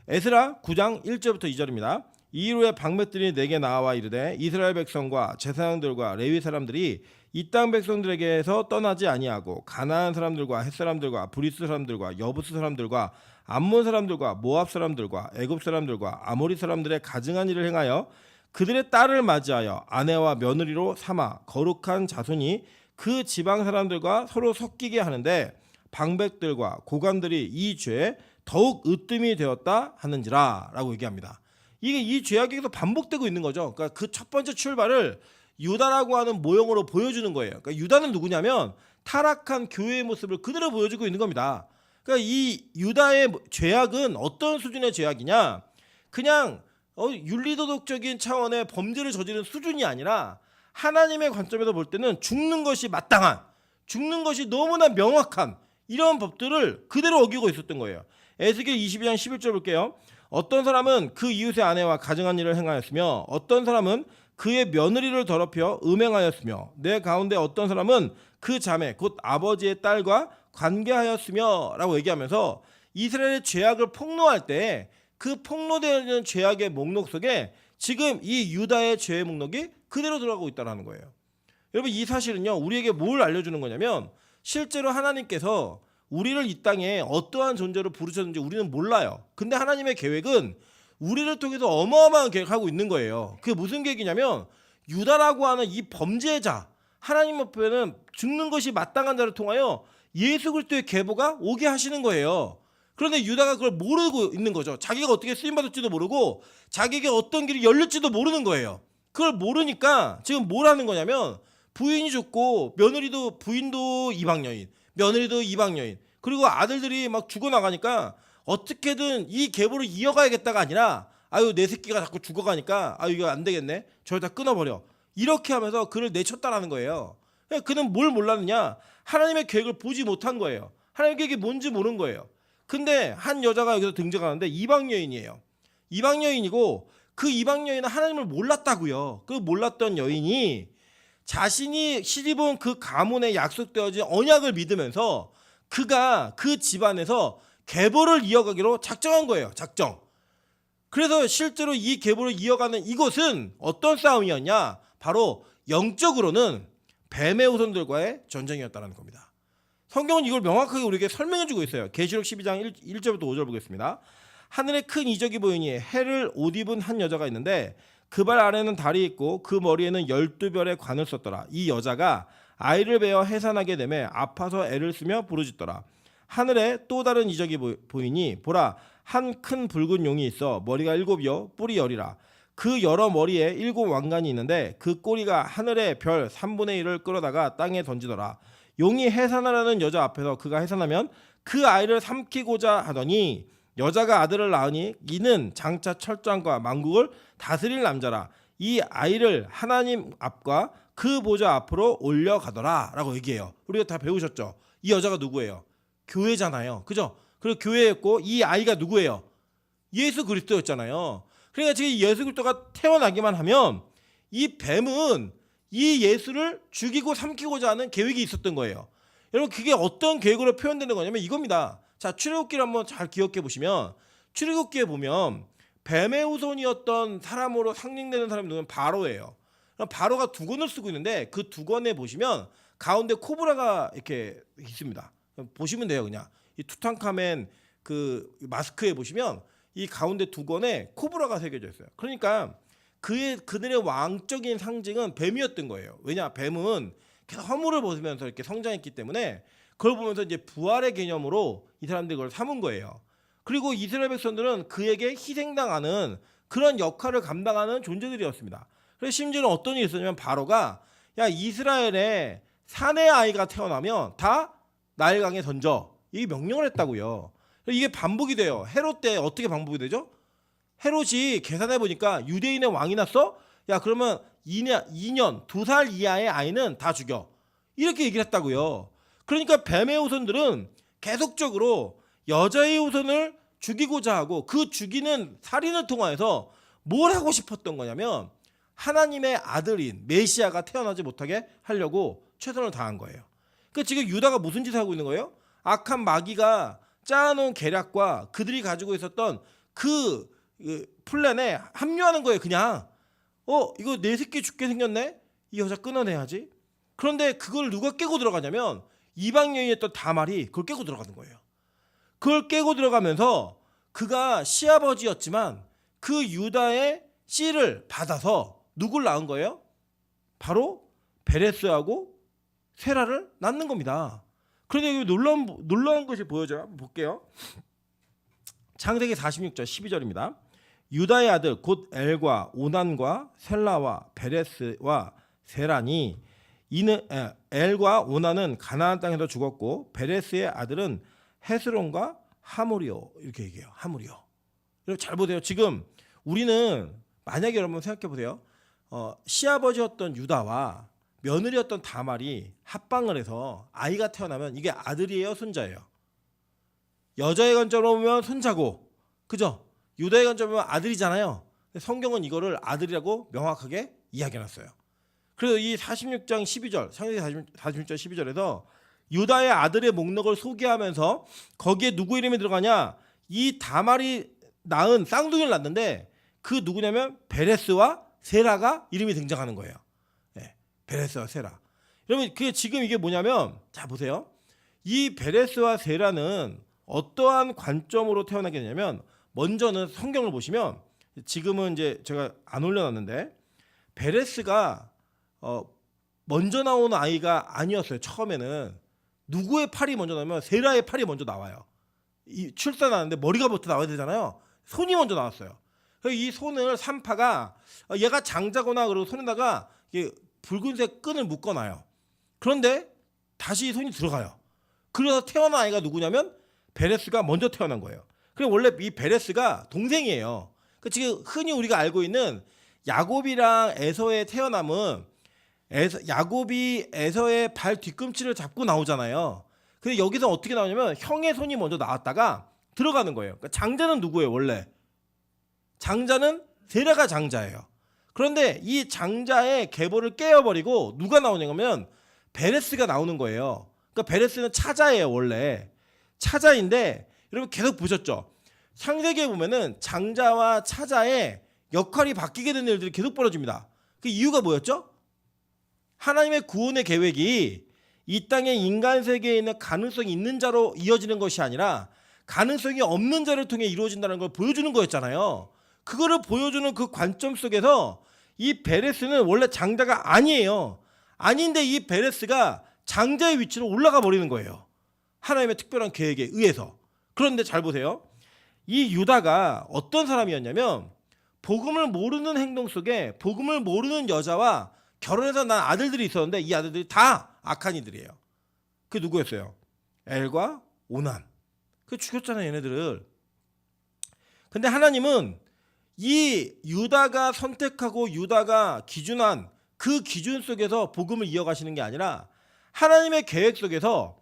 에스라 9장 1절부터 2절입니다. 이후에 방백들이 내게 나와 이르되 이스라엘 백성과 제사장들과 레위 사람들이 이 땅 백성들에게서 떠나지 아니하고 가나안 사람들과 헷 사람들과 브리스 사람들과 여부스 사람들과 암몬 사람들과 모압 사람들과 애굽 사람들과 아모리 사람들의 가증한 일을 행하여 그들의 딸을 맞이하여 아내와 며느리로 삼아 거룩한 자손이 그 지방 사람들과 서로 섞이게 하는데 방백들과 고관들이 이 죄에 더욱 으뜸이 되었다 하는지라 라고 얘기합니다. 이게 이 죄악이 계속 반복되고 있는 거죠. 그러니까 그 첫 번째 출발을 유다라고 하는 모형으로 보여주는 거예요. 그러니까 유다는 누구냐면 타락한 교회의 모습을 그대로 보여주고 있는 겁니다. 그러니까 이 유다의 죄악은 어떤 수준의 죄악이냐? 그냥 윤리도덕적인 차원의 범죄를 저지른 수준이 아니라 하나님의 관점에서 볼 때는 죽는 것이 마땅한, 죽는 것이 너무나 명확한 이런 법들을 그대로 어기고 있었던 거예요. 에스겔 22장 11절 볼게요. 어떤 사람은 그 이웃의 아내와 가증한 일을 행하였으며 어떤 사람은 그의 며느리를 더럽혀 음행하였으며 내 가운데 어떤 사람은 그 자매 곧 아버지의 딸과 관계하였으며 라고 얘기하면서 이스라엘의 죄악을 폭로할 때 그 폭로되는 죄악의 목록 속에 지금 이 유다의 죄의 목록이 그대로 들어가고 있다는 거예요. 여러분 이 사실은요 우리에게 뭘 알려주는 거냐면 실제로 하나님께서 우리를 이 땅에 어떠한 존재로 부르셨는지 우리는 몰라요. 근데 하나님의 계획은 우리를 통해서 어마어마한 계획하고 있는 거예요. 그게 무슨 계획이냐면 유다라고 하는 이 범죄자 하나님 앞에는 죽는 것이 마땅한 자를 통하여 예수 그리스도의 계보가 오게 하시는 거예요. 그런데 유다가 그걸 모르고 있는 거죠. 자기가 어떻게 쓰임받을지도 모르고 자기에게 어떤 길이 열릴지도 모르는 거예요. 그걸 모르니까 지금 뭘 하는 거냐면 부인이 죽고 며느리도 부인도 이방 여인, 며느리도 이방 여인, 그리고 아들들이 막 죽어나가니까 어떻게든 이 계보를 이어가야겠다가 아니라 아유 내 새끼가 자꾸 죽어가니까 아유 이거 안 되겠네, 저를 다 끊어버려, 이렇게 하면서 그를 내쳤다라는 거예요. 그는 뭘 몰랐느냐? 하나님의 계획을 보지 못한 거예요. 하나님의 계획이 뭔지 모르는 거예요. 근데 한 여자가 여기서 등장하는데 이방 여인이에요. 이방 여인이고 그 이방 여인은 하나님을 몰랐다고요. 그 몰랐던 여인이 자신이 시집온 그 가문에 약속되어진 언약을 믿으면서 그가 그 집안에서 계보를 이어가기로 작정한 거예요. 작정. 그래서 실제로 이 계보를 이어가는 이것은 어떤 싸움이었냐? 바로 영적으로는 뱀의 후손들과의 전쟁이었다는 겁니다. 성경은 이걸 명확하게 우리에게 설명해주고 있어요. 계시록 12장 1절부터 5절 보겠습니다. 하늘에 큰 이적이 보이니 해를 옷 입은 한 여자가 있는데 그 발 아래는 달이 있고 그 머리에는 12별의 관을 썼더라. 이 여자가 아이를 베어 해산하게 되매 아파서 애를 쓰며 부르짖더라. 하늘에 또 다른 이적이 보이니 보라 한 큰 붉은 용이 있어 머리가 7이요 뿔이 10이라. 그 여러 머리에 7 왕관이 있는데 그 꼬리가 하늘의 별 3분의 1을 끌어다가 땅에 던지더라. 용이 해산하라는 여자 앞에서 그가 해산하면 그 아이를 삼키고자 하더니 여자가 아들을 낳으니 이는 장차 철장과 만국을 다스릴 남자라. 이 아이를 하나님 앞과 그 보좌 앞으로 올려가더라 라고 얘기해요. 우리가 다 배우셨죠? 이 여자가 누구예요? 교회잖아요. 그죠? 그리고 교회였고 이 아이가 누구예요? 예수 그리스도였잖아요. 그러니까 지금 예수 그리스도가 태어나기만 하면 이 뱀은 이 예수를 죽이고 삼키고자 하는 계획이 있었던 거예요. 여러분 그게 어떤 계획으로 표현되는 거냐면 이겁니다. 자, 출애굽기를 한번 잘 기억해 보시면 출애굽기에 보면 뱀의 후손이었던 사람으로 상징되는 사람이 누구냐면 바로예요. 바로가 두 권을 쓰고 있는데 그 두 권에 보시면 가운데 코브라가 이렇게 있습니다. 보시면 돼요. 그냥 이 투탕카멘 그 마스크에 보시면 이 가운데 두 권에 코브라가 새겨져 있어요. 그러니까 그들의 왕적인 상징은 뱀이었던 거예요. 왜냐? 뱀은 계속 허물을 벗으면서 이렇게 성장했기 때문에 그걸 보면서 이제 부활의 개념으로 이 사람들이 그걸 삼은 거예요. 그리고 이스라엘 백성들은 그에게 희생당하는 그런 역할을 감당하는 존재들이었습니다. 그래서 심지어는 어떤 일이 있었냐면 바로가 야 이스라엘에 사내 아이가 태어나면 다 나일강에 던져, 이 명령을 했다고요. 이게 반복이 돼요. 헤롯 때 어떻게 반복이 되죠? 헤롯이 계산해 보니까 유대인의 왕이 났어? 야 그러면 2년 2살 이하의 아이는 다 죽여, 이렇게 얘기를 했다고요. 그러니까 뱀의 후손들은 계속적으로 여자의 후손을 죽이고자 하고 그 죽이는 살인을 통하여서 뭘 하고 싶었던 거냐면 하나님의 아들인 메시아가 태어나지 못하게 하려고 최선을 다한 거예요. 그러니까 지금 유다가 무슨 짓을 하고 있는 거예요? 악한 마귀가 짜놓은 계략과 그들이 가지고 있었던 그 플랜에 합류하는 거예요. 그냥 이거 내 새끼 죽게 생겼네. 이 여자 끊어내야지. 그런데 그걸 누가 깨고 들어가냐면 이방 여인이었던 다말이 그걸 깨고 들어가는 거예요. 그걸 깨고 들어가면서 그가 시아버지였지만 그 유다의 씨를 받아서 누굴 낳은 거예요? 바로 베레스하고 세라를 낳는 겁니다. 그런데 여기 놀라운 것이 보여져요. 한번 볼게요. 창세기 46절 12절입니다. 유다의 아들 곧 엘과 오난과 셀라와 베레스와 세라니 이는 엘과 오난은 가나안 땅에서 죽었고 베레스의 아들은 헤스론과 하물이요. 이렇게 얘기해요. 하물이요. 여러분 잘 보세요. 지금 우리는 만약에 여러분 생각해 보세요. 시아버지였던 유다와 며느리였던 다말이 합방을 해서 아이가 태어나면 이게 아들이에요, 손자예요? 여자의 관점으로 보면 손자고, 그죠? 유다의 관점으로 보면 아들이잖아요. 성경은 이거를 아들이라고 명확하게 이야기해놨어요. 그래서 이 46장 12절, 창세기 46장 12절에서 유다의 아들의 목록을 소개하면서 거기에 누구 이름이 들어가냐? 이 다말이 낳은 쌍둥이를 낳는데 그 누구냐면 베레스와 세라가 이름이 등장하는 거예요. 네, 베레스와 세라. 여러분 그게 지금 이게 뭐냐면 자 보세요. 이 베레스와 세라는 어떠한 관점으로 태어나게 되냐면 먼저는 성경을 보시면 지금은 이제 제가 안 올려놨는데 베레스가 먼저 나오는 아이가 아니었어요. 처음에는 누구의 팔이 먼저 나오면 세라의 팔이 먼저 나와요. 이 출산하는데 머리가 먼저 나와야 되잖아요. 손이 먼저 나왔어요. 이 손을 산파가 얘가 장자거나 그리고 손에다가 붉은색 끈을 묶어놔요. 그런데 다시 손이 들어가요. 그래서 태어난 아이가 누구냐면 베레스가 먼저 태어난 거예요. 그리고 원래 이 베레스가 동생이에요. 지금 흔히 우리가 알고 있는 야곱이랑 에서의 태어남은 야곱이 에서의 발 뒤꿈치를 잡고 나오잖아요. 근데 여기서 어떻게 나오냐면 형의 손이 먼저 나왔다가 들어가는 거예요. 그러니까 장자는 누구예요? 원래 장자는 세라가 장자예요. 그런데 이 장자의 계보를 깨어버리고 누가 나오냐면 베레스가 나오는 거예요. 그러니까 베레스는 차자예요. 원래 차자인데 여러분 계속 보셨죠? 창세기에 보면은 장자와 차자의 역할이 바뀌게 되는 일들이 계속 벌어집니다. 그 이유가 뭐였죠? 하나님의 구원의 계획이 이 땅의 인간 세계에 있는 가능성이 있는 자로 이어지는 것이 아니라 가능성이 없는 자를 통해 이루어진다는 걸 보여주는 거였잖아요. 그거를 보여주는 그 관점 속에서 이 베레스는 원래 장자가 아니에요. 아닌데 이 베레스가 장자의 위치로 올라가 버리는 거예요. 하나님의 특별한 계획에 의해서. 그런데 잘 보세요. 이 유다가 어떤 사람이었냐면 복음을 모르는 행동 속에 복음을 모르는 여자와 결혼해서 난 아들들이 있었는데 이 아들들이 다 악한 이들이에요. 그게 누구였어요? 엘과 오난. 그 죽였잖아요, 얘네들을. 근데 하나님은 이 유다가 선택하고 유다가 기준한 그 기준 속에서 복음을 이어가시는 게 아니라 하나님의 계획 속에서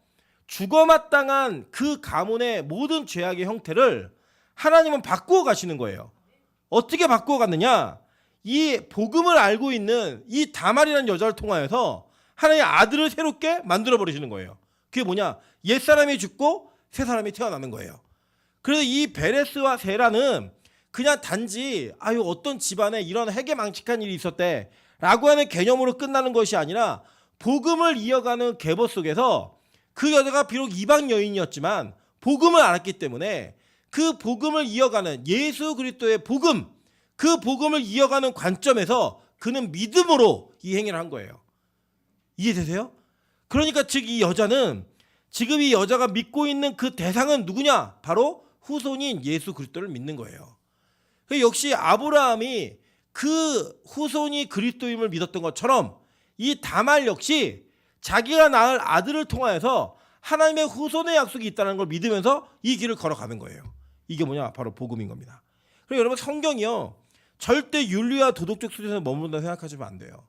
죽어마땅한 그 가문의 모든 죄악의 형태를 하나님은 바꾸어 가시는 거예요. 어떻게 바꾸어 갔느냐? 이 복음을 알고 있는 이 다말이라는 여자를 통하여서 하나님의 아들을 새롭게 만들어 버리시는 거예요. 그게 뭐냐? 옛사람이 죽고 새 사람이 태어나는 거예요. 그래서 이 베레스와 세라는 그냥 단지 어떤 집안에 이런 해괴망측한 일이 있었대 라고 하는 개념으로 끝나는 것이 아니라 복음을 이어가는 계보 속에서 그 여자가 비록 이방 여인이었지만 복음을 알았기 때문에 그 복음을 이어가는 예수 그리스도의 복음, 그 복음을 이어가는 관점에서 그는 믿음으로 이 행위를 한 거예요. 이해되세요? 그러니까 즉 이 여자는 지금 이 여자가 믿고 있는 그 대상은 누구냐? 바로 후손인 예수 그리스도를 믿는 거예요. 역시 아브라함이 그 후손이 그리스도임을 믿었던 것처럼 이 다말 역시 자기가 낳을 아들을 통하여서 하나님의 후손의 약속이 있다는 걸 믿으면서 이 길을 걸어가는 거예요. 이게 뭐냐? 바로 복음인 겁니다. 그리고 여러분 성경이요. 절대 윤리와 도덕적 수준에서 머무른다고 생각하시면 안 돼요.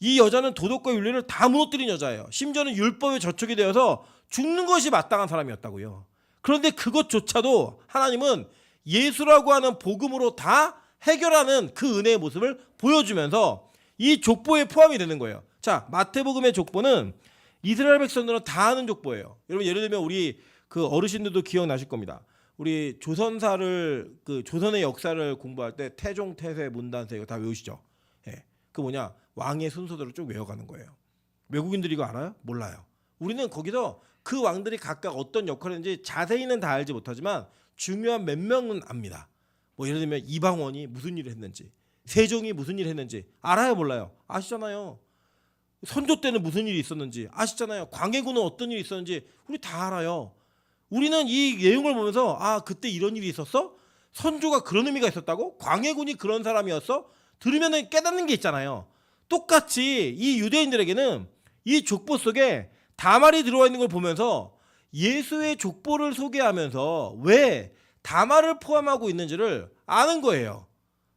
이 여자는 도덕과 윤리를 다 무너뜨린 여자예요. 심지어는 율법에 저촉이 되어서 죽는 것이 마땅한 사람이었다고요. 그런데 그것조차도 하나님은 예수라고 하는 복음으로 다 해결하는 그 은혜의 모습을 보여주면서 이 족보에 포함이 되는 거예요. 자, 마태복음의 족보는 이스라엘 백성들은 다 아는 족보예요. 여러분 예를 들면 우리 그 어르신들도 기억나실 겁니다. 우리 조선사를 그 조선의 역사를 공부할 때 태종, 태세, 문단세 이거 다 외우시죠? 예. 그 뭐냐 왕의 순서대로 쭉 외워가는 거예요. 외국인들이 이거 알아요? 몰라요. 우리는 거기서 그 왕들이 각각 어떤 역할을 했는지 자세히는 다 알지 못하지만 중요한 몇 명은 압니다. 뭐 예를 들면 이방원이 무슨 일을 했는지, 세종이 무슨 일을 했는지 알아요, 몰라요? 아시잖아요. 선조 때는 무슨 일이 있었는지 아시잖아요. 광해군은 어떤 일이 있었는지 우리 다 알아요. 우리는 이 내용을 보면서 아 그때 이런 일이 있었어? 선조가 그런 의미가 있었다고? 광해군이 그런 사람이었어? 들으면 깨닫는 게 있잖아요. 똑같이 이 유대인들에게는 이 족보 속에 다말이 들어와 있는 걸 보면서 예수의 족보를 소개하면서 왜 다말을 포함하고 있는지를 아는 거예요.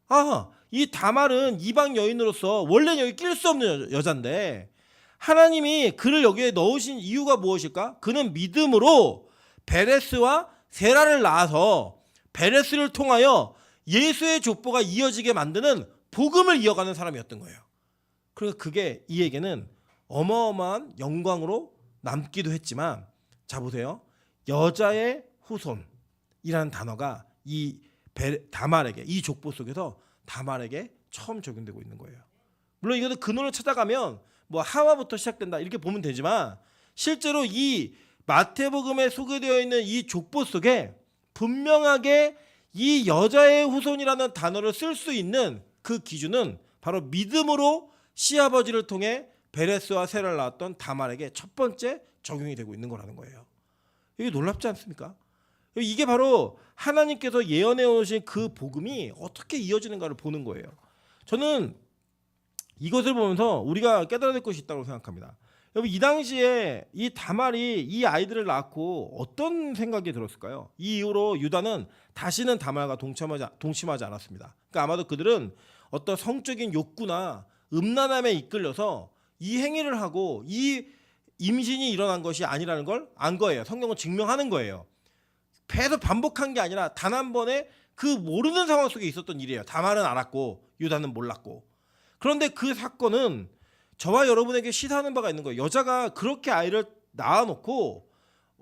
아, 이 다말은 이방 여인으로서 원래 여기 낄 수 없는 여잔데 하나님이 그를 여기에 넣으신 이유가 무엇일까? 그는 믿음으로 베레스와 세라를 낳아서 베레스를 통하여 예수의 족보가 이어지게 만드는 복음을 이어가는 사람이었던 거예요. 그래서 그게 이에게는 어마어마한 영광으로 남기도 했지만 자 보세요. 여자의 후손이라는 단어가 이 다말에게 이 족보 속에서 다말에게 처음 적용되고 있는 거예요. 물론 이것도 근원을 찾아가면 뭐 하와부터 시작된다 이렇게 보면 되지만 실제로 이 마태복음에 소개되어 있는 이 족보 속에 분명하게 이 여자의 후손이라는 단어를 쓸 수 있는 그 기준은 바로 믿음으로 시아버지를 통해 베레스와 세라를 낳았던 다말에게 첫 번째 적용이 되고 있는 거라는 거예요. 이게 놀랍지 않습니까? 이게 바로 하나님께서 예언해 오신 그 복음이 어떻게 이어지는가를 보는 거예요. 저는 이것을 보면서 우리가 깨달아야 될 것이 있다고 생각합니다. 여러분 이 당시에 이 다말이 이 아이들을 낳고 어떤 생각이 들었을까요? 이 이후로 유다는 다시는 다말과 동침하지 않았습니다. 그러니까 아마도 그들은 어떤 성적인 욕구나 음란함에 이끌려서 이 행위를 하고 이 임신이 일어난 것이 아니라는 걸 안 거예요. 성경은 증명하는 거예요. 계속 반복한 게 아니라 단 한 번에 그 모르는 상황 속에 있었던 일이에요. 다말은 알았고 유다는 몰랐고. 그런데 그 사건은 저와 여러분에게 시사하는 바가 있는 거예요. 여자가 그렇게 아이를 낳아놓고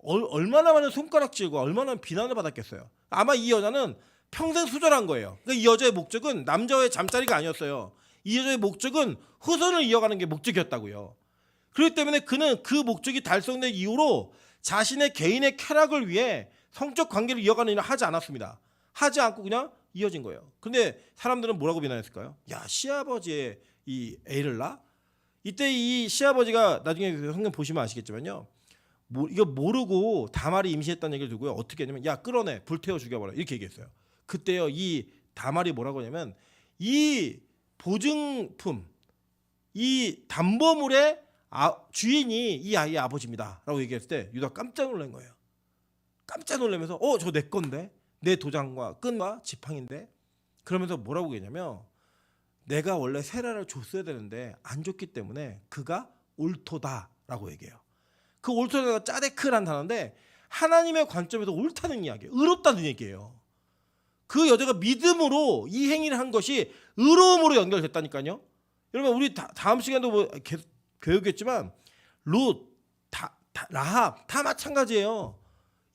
얼마나 많은 손가락질과 얼마나 비난을 받았겠어요. 아마 이 여자는 평생 수절한 거예요. 그러니까 이 여자의 목적은 남자와의 잠자리가 아니었어요. 이 여자의 목적은 후손을 이어가는 게 목적이었다고요. 그렇기 때문에 그는 그 목적이 달성된 이후로 자신의 개인의 쾌락을 위해 성적 관계를 이어가는 일을 하지 않았습니다. 하지 않고 그냥 이어진 거예요. 근데 사람들은 뭐라고 비난했을까요? 야, 시아버지의 이 애를 낳아? 이때 이 시아버지가 나중에 성경 보시면 아시겠지만요. 이거 모르고 다말이 임신했다는 얘기를 두고요. 어떻게 했냐면 야, 끌어내. 불태워 죽여버려. 이렇게 얘기했어요. 그때요. 이 다말이 뭐라고 하냐면 이 보증품, 이 담보물의 주인이 이 아이의 아버지입니다. 라고 얘기했을 때 유다가 깜짝 놀란 거예요. 깜짝 놀라면서 저 내 건데 내 도장과 끈과 지팡인데 그러면서 뭐라고 얘기했냐면 내가 원래 세라를 줬어야 되는데 안 줬기 때문에 그가 옳도다라고 얘기해요. 그 옳도다가 짜데크란 단어인데 하나님의 관점에서 옳다는 이야기예요. 의롭다는 얘기예요. 그 여자가 믿음으로 이 행위를 한 것이 의로움으로 연결됐다니까요. 여러분 우리 다음 시간도 뭐 계속 교육했지만 룻, 라합 다 마찬가지예요.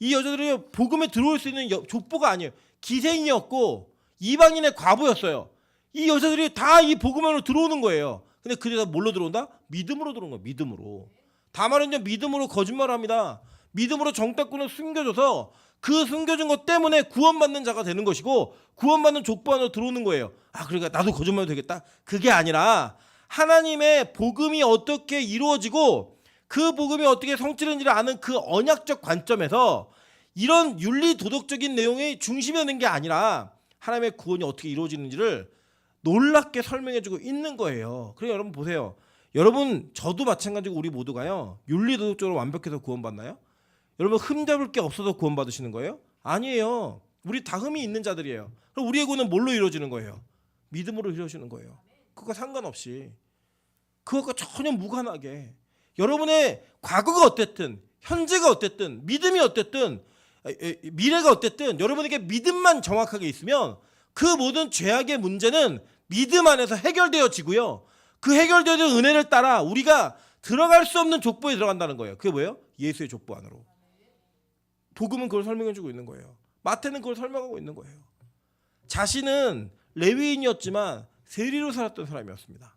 이 여자들이 복음에 들어올 수 있는 족보가 아니에요. 기생이었고 이방인의 과부였어요. 이 여자들이 다 이 복음 안으로 들어오는 거예요. 근데 그들이 다 뭘로 들어온다? 믿음으로 들어온 거예요. 믿음으로. 다말은요 믿음으로 거짓말합니다. 믿음으로 정탐꾼을 숨겨줘서 그 숨겨준 것 때문에 구원받는 자가 되는 것이고 구원받는 족보 안으로 들어오는 거예요. 아 그러니까 나도 거짓말해도 되겠다? 그게 아니라 하나님의 복음이 어떻게 이루어지고 그 복음이 어떻게 성취되는지를 아는 그 언약적 관점에서 이런 윤리 도덕적인 내용이 중심에 있는 게 아니라 하나님의 구원이 어떻게 이루어지는지를 놀랍게 설명해주고 있는 거예요. 그러니까 여러분 보세요. 여러분 저도 마찬가지고 우리 모두가요. 윤리 도덕적으로 완벽해서 구원받나요? 여러분 흠잡을 게 없어서 구원받으시는 거예요? 아니에요. 우리 다 흠이 있는 자들이에요. 그럼 우리의 구원은 뭘로 이루어지는 거예요? 믿음으로 이루어지는 거예요. 그거 상관없이 그것과 전혀 무관하게 여러분의 과거가 어땠든 현재가 어땠든 믿음이 어땠든 미래가 어땠든 여러분에게 믿음만 정확하게 있으면 그 모든 죄악의 문제는 믿음 안에서 해결되어지고요. 그 해결되는 은혜를 따라 우리가 들어갈 수 없는 족보에 들어간다는 거예요. 그게 뭐예요? 예수의 족보 안으로. 복음은 그걸 설명해주고 있는 거예요. 마태는 그걸 설명하고 있는 거예요. 자신은 레위인이었지만 세리로 살았던 사람이었습니다.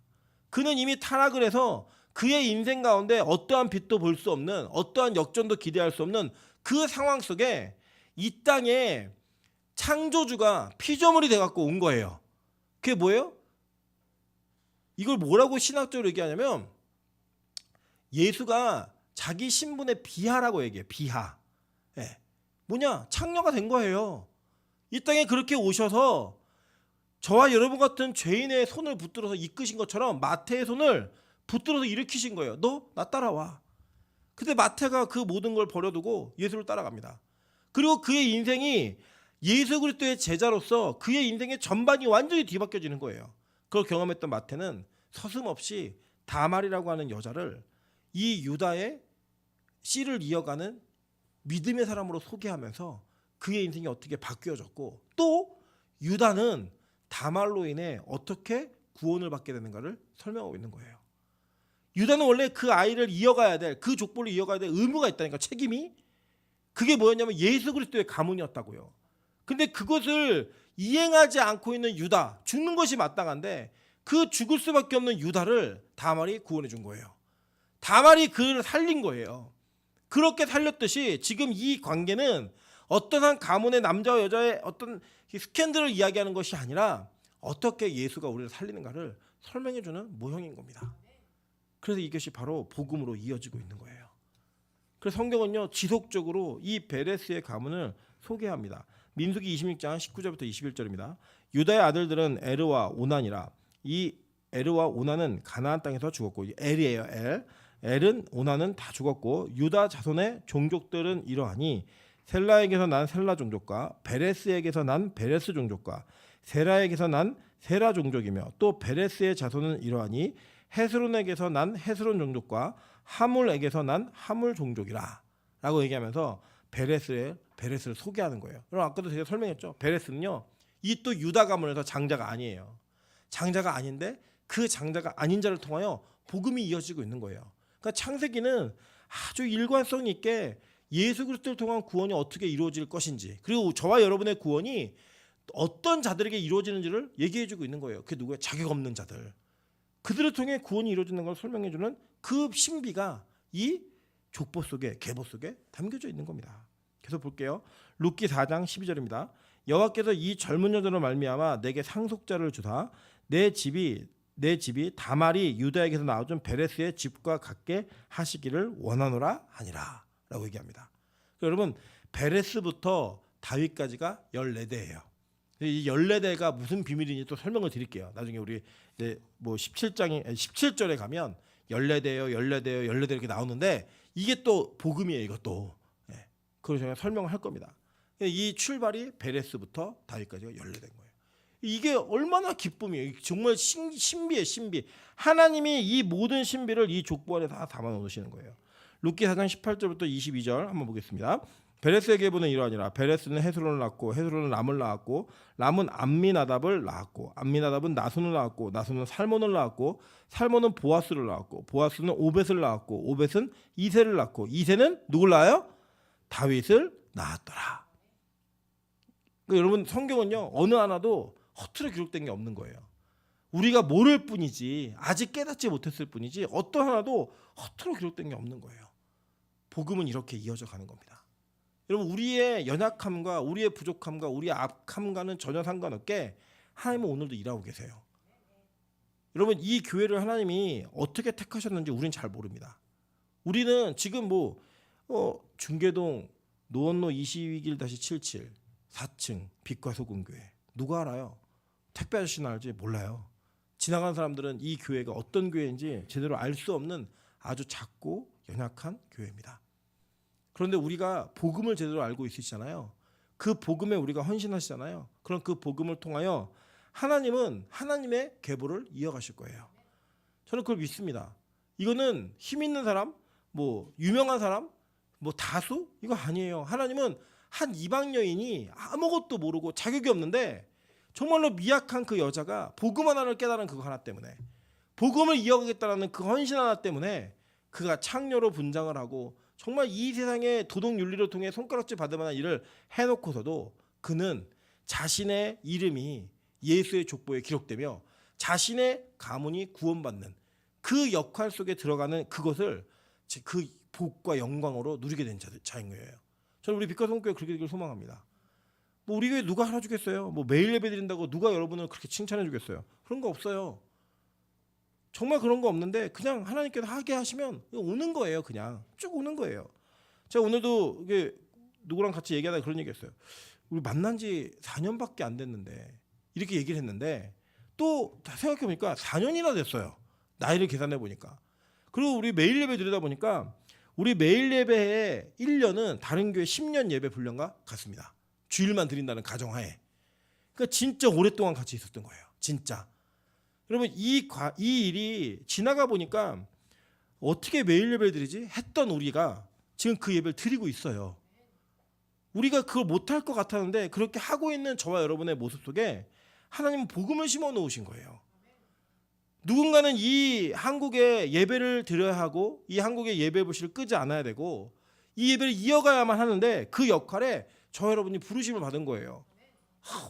그는 이미 타락을 해서 그의 인생 가운데 어떠한 빛도 볼 수 없는, 어떠한 역전도 기대할 수 없는 그 상황 속에 이 땅에 창조주가 피조물이 돼갖고 온 거예요. 그게 뭐예요? 이걸 뭐라고 신학적으로 얘기하냐면 예수가 자기 신분의 비하라고 얘기해요. 비하. 예. 뭐냐? 창녀가 된 거예요. 이 땅에 그렇게 오셔서 저와 여러분 같은 죄인의 손을 붙들어서 이끄신 것처럼 마태의 손을 붙들어서 일으키신 거예요. 너 나 따라와. 근데 마태가 그 모든 걸 버려두고 예수를 따라갑니다. 그리고 그의 인생이 예수 그리스도의 제자로서 그의 인생의 전반이 완전히 뒤바뀌어지는 거예요. 그걸 경험했던 마태는 서슴없이 다말이라고 하는 여자를 이 유다의 씨를 이어가는 믿음의 사람으로 소개하면서 그의 인생이 어떻게 바뀌어졌고 또 유다는 다말로 인해 어떻게 구원을 받게 되는가를 설명하고 있는 거예요. 유다는 원래 그 아이를 이어가야 될, 그 족보를 이어가야 될 의무가 있다니까, 책임이. 그게 뭐였냐면 예수 그리스도의 가문이었다고요. 근데 그것을 이행하지 않고 있는 유다, 죽는 것이 마땅한데 그 죽을 수밖에 없는 유다를 다말이 구원해 준 거예요. 다말이 그를 살린 거예요. 그렇게 살렸듯이 지금 이 관계는 어떤 한 가문의 남자와 여자의 어떤 스캔들을 이야기하는 것이 아니라 어떻게 예수가 우리를 살리는가를 설명해주는 모형인 겁니다. 그래서 이것이 바로 복음으로 이어지고 있는 거예요. 그래서 성경은요 지속적으로 이 베레스의 가문을 소개합니다. 민수기 26장 19절부터 21절입니다. 유다의 아들들은 에르와 오난이라. 이 에르와 오난은 가나안 땅에서 죽었고, 엘이에요. 엘은 오난은 다 죽었고, 유다 자손의 종족들은 이러하니 셀라에게서 난 셀라 종족과 베레스에게서 난 베레스 종족과 세라에게서 난 세라 종족이며 또 베레스의 자손은 이러하니 헤스론에게서 난 헤스론 종족과 하물에게서 난 하물 종족이라 라고 얘기하면서 베레스를 소개하는 거예요. 그럼 아까도 제가 설명했죠. 베레스는요 이 또 유다 가문에서 장자가 아니에요. 장자가 아닌데 그 장자가 아닌 자를 통하여 복음이 이어지고 있는 거예요. 그러니까 창세기는 아주 일관성 있게 예수 그리스도를 통한 구원이 어떻게 이루어질 것인지, 그리고 저와 여러분의 구원이 어떤 자들에게 이루어지는지를 얘기해주고 있는 거예요. 그게 누구예요? 자격 없는 자들. 그들을 통해 구원이 이루어지는 걸 설명해주는 그 신비가 이 족보 속에, 계보 속에 담겨져 있는 겁니다. 계속 볼게요. 룻기 4장 12절입니다. 여호와께서 이 젊은 여자로 말미암아 내게 상속자를 주사 내 집이 다말이 유다에게서 나와준 베레스의 집과 같게 하시기를 원하노라 하니라 라고 얘기합니다. 여러분 베레스부터 다윗까지가 14대예요. 이 14대가 무슨 비밀인지 또 설명을 드릴게요. 나중에 우리 이제 뭐 17절에 가면 14대요 이렇게 나오는데 이게 또 복음이에요. 이것도. 그걸 제가 설명을 할 겁니다. 이 출발이 베레스부터 다윗까지가 14대인 거예요. 이게 얼마나 기쁨이에요. 정말 신비예요. 신비. 하나님이 이 모든 신비를 이 족보 안에 다 담아 놓으시는 거예요. 룻기 4장 18절부터 22절 한번 보겠습니다. 베레스의 계보는 이러하니라. 베레스는 헤스론을 낳고 헤스론은 람을 낳았고 람은 암미나답을 낳았고 암미나답은 나손을 낳았고 나손은 살몬을 낳았고 살몬은 보아스를 낳았고 보아스는 오벳을 낳았고 오벳은 이새를 낳고 이새는 누굴 낳아요? 다윗을 낳았더라. 그러니까 여러분 성경은요 어느 하나도 허투루 기록된 게 없는 거예요. 우리가 모를 뿐이지, 아직 깨닫지 못했을 뿐이지 어떤 하나도 허투루 기록된 게 없는 거예요. 복음은 이렇게 이어져 가는 겁니다. 여러분 우리의 연약함과 우리의 부족함과 우리의 악함과는 전혀 상관없게 하나님은 오늘도 일하고 계세요. 여러분 이 교회를 하나님이 어떻게 택하셨는지 우리는 잘 모릅니다. 우리는 지금 중계동 노원로 22길-77 4층 빛과 소금 교회 누가 알아요? 택배 아저씨는 알지 몰라요. 지나가는 사람들은 이 교회가 어떤 교회인지 제대로 알 수 없는 아주 작고 연약한 교회입니다. 그런데 우리가 복음을 제대로 알고 있으시잖아요. 그 복음에 우리가 헌신하시잖아요. 그럼 그 복음을 통하여 하나님은 하나님의 계보를 이어가실 거예요. 저는 그걸 믿습니다. 이거는 힘 있는 사람, 유명한 사람, 다수 이거 아니에요. 하나님은 한 이방 여인이 아무것도 모르고 자격이 없는데 정말로 미약한 그 여자가 복음 하나를 깨달은 그거 하나 때문에, 복음을 이어가겠다는 그 헌신 하나 때문에 그가 창녀로 분장을 하고 정말 이 세상의 도덕 윤리를 통해 손가락질 받을 만한 일을 해놓고서도 그는 자신의 이름이 예수의 족보에 기록되며 자신의 가문이 구원받는 그 역할 속에 들어가는 그것을 그 복과 영광으로 누리게 된 자인 거예요. 저는 우리 빛과 성교회 그렇게 되길 소망합니다. 뭐 우리 교회 누가 알아주겠어요? 뭐 매일 예배 드린다고 누가 여러분을 그렇게 칭찬해 주겠어요? 그런 거 없어요. 정말 그런 거 없는데 그냥 하나님께서 하게 하시면 오는 거예요. 그냥 쭉 오는 거예요. 제가 오늘도 이게 누구랑 같이 얘기하다가 그런 얘기했어요. 우리 만난 지 4년밖에 안 됐는데 이렇게 얘기를 했는데 또 생각해 보니까 4년이나 됐어요. 나이를 계산해 보니까. 그리고 우리 매일 예배 드리다 보니까 우리 매일 예배에 1년은 다른 교회 10년 예배 분량과 같습니다. 주일만 드린다는 가정하에. 그러니까 진짜 오랫동안 같이 있었던 거예요. 진짜. 여러분 이 일이 지나가 보니까 어떻게 매일 예배를 드리지? 했던 우리가 지금 그 예배를 드리고 있어요. 우리가 그걸 못할 것 같았는데 그렇게 하고 있는 저와 여러분의 모습 속에 하나님은 복음을 심어 놓으신 거예요. 누군가는 이 한국에 예배를 드려야 하고 이 한국의 예배 불씨를 끄지 않아야 되고 이 예배를 이어가야만 하는데 그 역할에 저 여러분이 부르심을 받은 거예요.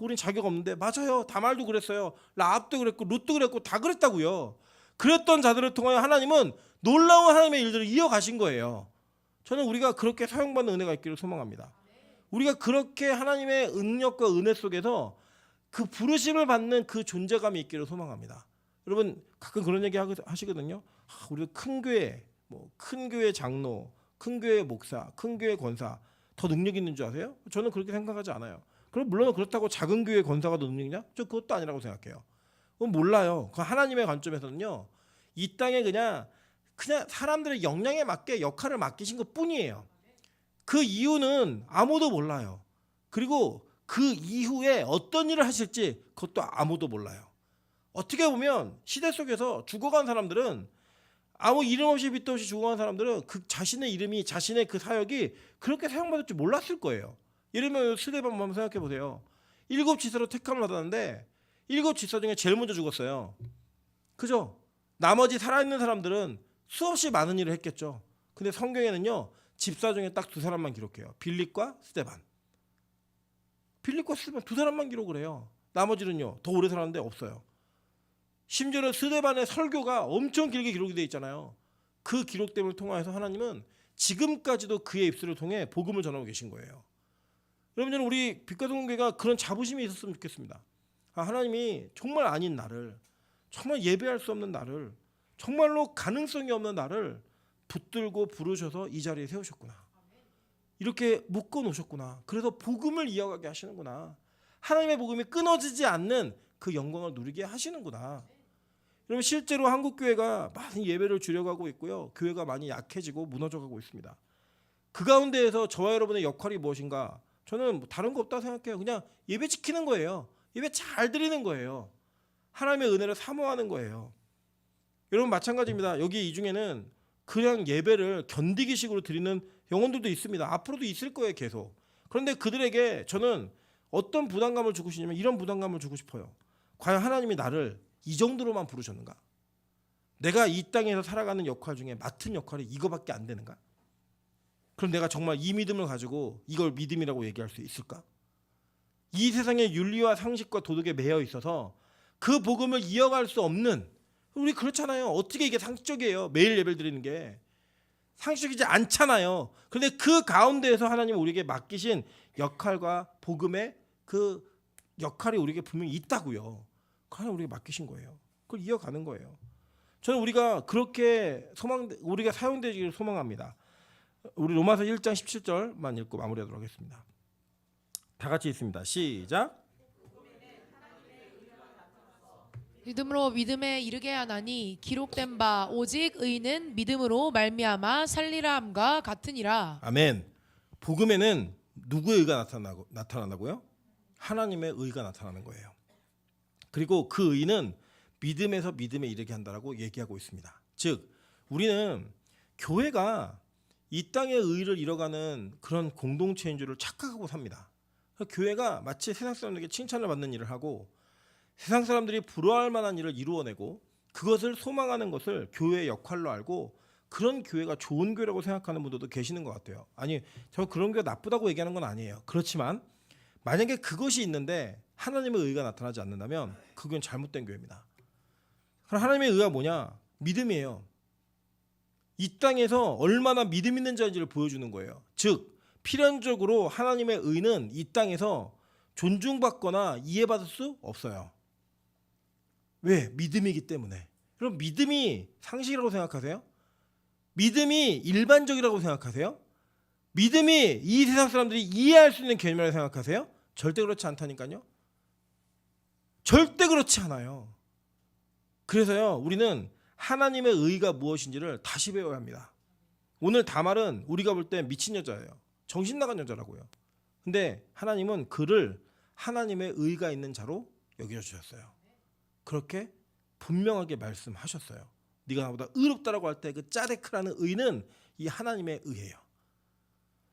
우린 자격 없는데 맞아요. 다말도 그랬어요. 라합도 그랬고 룻도 그랬고 다 그랬다고요. 그랬던 자들을 통하여 하나님은 놀라운 하나님의 일들을 이어가신 거예요. 저는 우리가 그렇게 사용받는 은혜가 있기를 소망합니다. 우리가 그렇게 하나님의 능력과 은혜 속에서 그 부르심을 받는 그 존재감이 있기를 소망합니다. 여러분 가끔 그런 얘기 하시거든요. 우리가 큰 교회, 뭐 큰 교회 장로, 큰 교회 목사, 큰 교회 권사 더 능력 있는 줄 아세요? 저는 그렇게 생각하지 않아요. 그럼 물론 그렇다고 작은 교회 권사가 더 능력이냐? 저 그것도 아니라고 생각해요. 그건 몰라요. 그 하나님의 관점에서는요. 이 땅에 그냥 사람들의 역량에 맞게 역할을 맡기신 것뿐이에요. 그 이유는 아무도 몰라요. 그리고 그 이후에 어떤 일을 하실지 그것도 아무도 몰라요. 어떻게 보면 시대 속에서 죽어간 사람들은 아무 이름 없이 빛도 없이 죽어간 사람들은 그 자신의 이름이 자신의 그 사역이 그렇게 사용받을 줄 몰랐을 거예요. 예를 들면 스데반 한번 생각해 보세요. 7지사로 택함을 받았는데 7지사 중에 제일 먼저 죽었어요. 그죠? 나머지 살아있는 사람들은 수없이 많은 일을 했겠죠. 근데 성경에는요. 집사 중에 딱 2사람만 기록해요. 빌립과 스데반. 빌립과 스데반 2사람만 기록을 해요. 나머지는요. 더 오래 살았는데 없어요. 심지어는 스데반의 설교가 엄청 길게 기록이 되어 있잖아요. 그 기록됨을 통해서 하나님은 지금까지도 그의 입술을 통해 복음을 전하고 계신 거예요. 여러분 저는 우리 빛과 성교회가 그런 자부심이 있었으면 좋겠습니다. 하나님이 정말 아닌 나를, 정말 예배할 수 없는 나를, 정말로 가능성이 없는 나를 붙들고 부르셔서 이 자리에 세우셨구나. 이렇게 묶어 놓으셨구나. 그래서 복음을 이어가게 하시는구나. 하나님의 복음이 끊어지지 않는 그 영광을 누리게 하시는구나. 여러분 실제로 한국교회가 많이 예배를 줄여가고 있고요. 교회가 많이 약해지고 무너져가고 있습니다. 그 가운데에서 저와 여러분의 역할이 무엇인가? 저는 다른 거 없다고 생각해요. 그냥 예배 지키는 거예요. 예배 잘 드리는 거예요. 하나님의 은혜를 사모하는 거예요. 여러분 마찬가지입니다. 여기 이 중에는 그냥 예배를 견디기식으로 드리는 영혼들도 있습니다. 앞으로도 있을 거예요. 계속. 그런데 그들에게 저는 어떤 부담감을 주고 싶냐면 이런 부담감을 주고 싶어요. 과연 하나님이 나를 이 정도로만 부르셨는가? 내가 이 땅에서 살아가는 역할 중에 맡은 역할이 이거밖에 안 되는가? 그럼 내가 정말 이 믿음을 가지고 이걸 믿음이라고 얘기할 수 있을까? 이 세상의 윤리와 상식과 도덕에 매여 있어서 그 복음을 이어갈 수 없는, 우리 그렇잖아요. 어떻게 이게 상식적이에요? 매일 예배를 드리는 게 상식적이지 않잖아요. 그런데 그 가운데에서 하나님은 우리에게 맡기신 역할과 복음의 그 역할이 우리에게 분명히 있다고요. 하나님 우리에게 맡기신 거예요. 그걸 이어가는 거예요. 저는 우리가 그렇게 우리가 사용되기를 소망합니다. 우리 로마서 1장 17절만 읽고 마무리하도록 하겠습니다. 다 같이 읽습니다. 시작. 믿음으로 믿음에 이르게 하나니 기록된 바 오직 의는 믿음으로 말미암아 살리라 함과 같으니라. 아멘. 복음에는 누구의 의가 나타나고요? 하나님의 의가 나타나는 거예요. 그리고 그 의는 믿음에서 믿음에 이르게 한다라고 얘기하고 있습니다. 즉 우리는 교회가 이 땅의 의를 이뤄가는 그런 공동체인 줄을 착각하고 삽니다. 교회가 마치 세상 사람들에게 칭찬을 받는 일을 하고 세상 사람들이 부러워할 만한 일을 이루어내고 그것을 소망하는 것을 교회의 역할로 알고 그런 교회가 좋은 교회라고 생각하는 분들도 계시는 것 같아요. 아니, 저 그런 교회 나쁘다고 얘기하는 건 아니에요. 그렇지만 만약에 그것이 있는데 하나님의 의가 나타나지 않는다면 그건 잘못된 교회입니다. 그럼 하나님의 의가 뭐냐? 믿음이에요. 이 땅에서 얼마나 믿음 있는 자인지를 보여주는 거예요. 즉 필연적으로 하나님의 의는 이 땅에서 존중받거나 이해받을 수 없어요. 왜? 믿음이기 때문에. 그럼 믿음이 상식이라고 생각하세요? 믿음이 일반적이라고 생각하세요? 믿음이 이 세상 사람들이 이해할 수 있는 개념이라고 생각하세요? 절대 그렇지 않다니까요. 절대 그렇지 않아요. 그래서요, 우리는 하나님의 의가 무엇인지를 다시 배워야 합니다. 오늘 다말은 우리가 볼 때 미친 여자예요. 정신 나간 여자라고요. 근데 하나님은 그를 하나님의 의가 있는 자로 여겨주셨어요. 그렇게 분명하게 말씀하셨어요. 네가 나보다 의롭다라고 할 때 그 짜데크라는 의는 이 하나님의 의예요.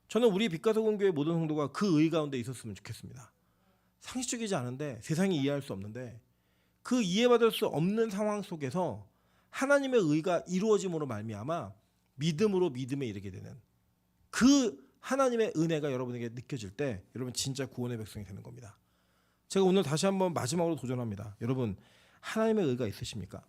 저는 우리 빛가서공교회 모든 성도가 그 의 가운데 있었으면 좋겠습니다. 상식적이지 않은데 세상이 이해할 수 없는데 그 이해받을 수 없는 상황 속에서 하나님의 의가 이루어짐으로 말미암아 믿음으로 믿음에 이르게 되는 그 하나님의 은혜가 여러분에게 느껴질 때 여러분 진짜 구원의 백성이 되는 겁니다. 제가 오늘 다시 한번 마지막으로 도전합니다. 여러분 하나님의 의가 있으십니까?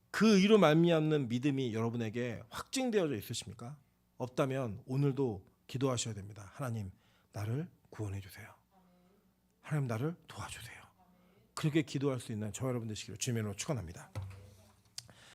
그 의로 말미암는 믿음이 여러분에게 확증되어져 있으십니까? 없다면 오늘도 기도하셔야 됩니다. 하나님 나를 구원해 주세요. 하나님 나를 도와주세요. 그렇게 기도할 수 있는 저와 여러분 되시기를 주님의 이름으로 축원합니다.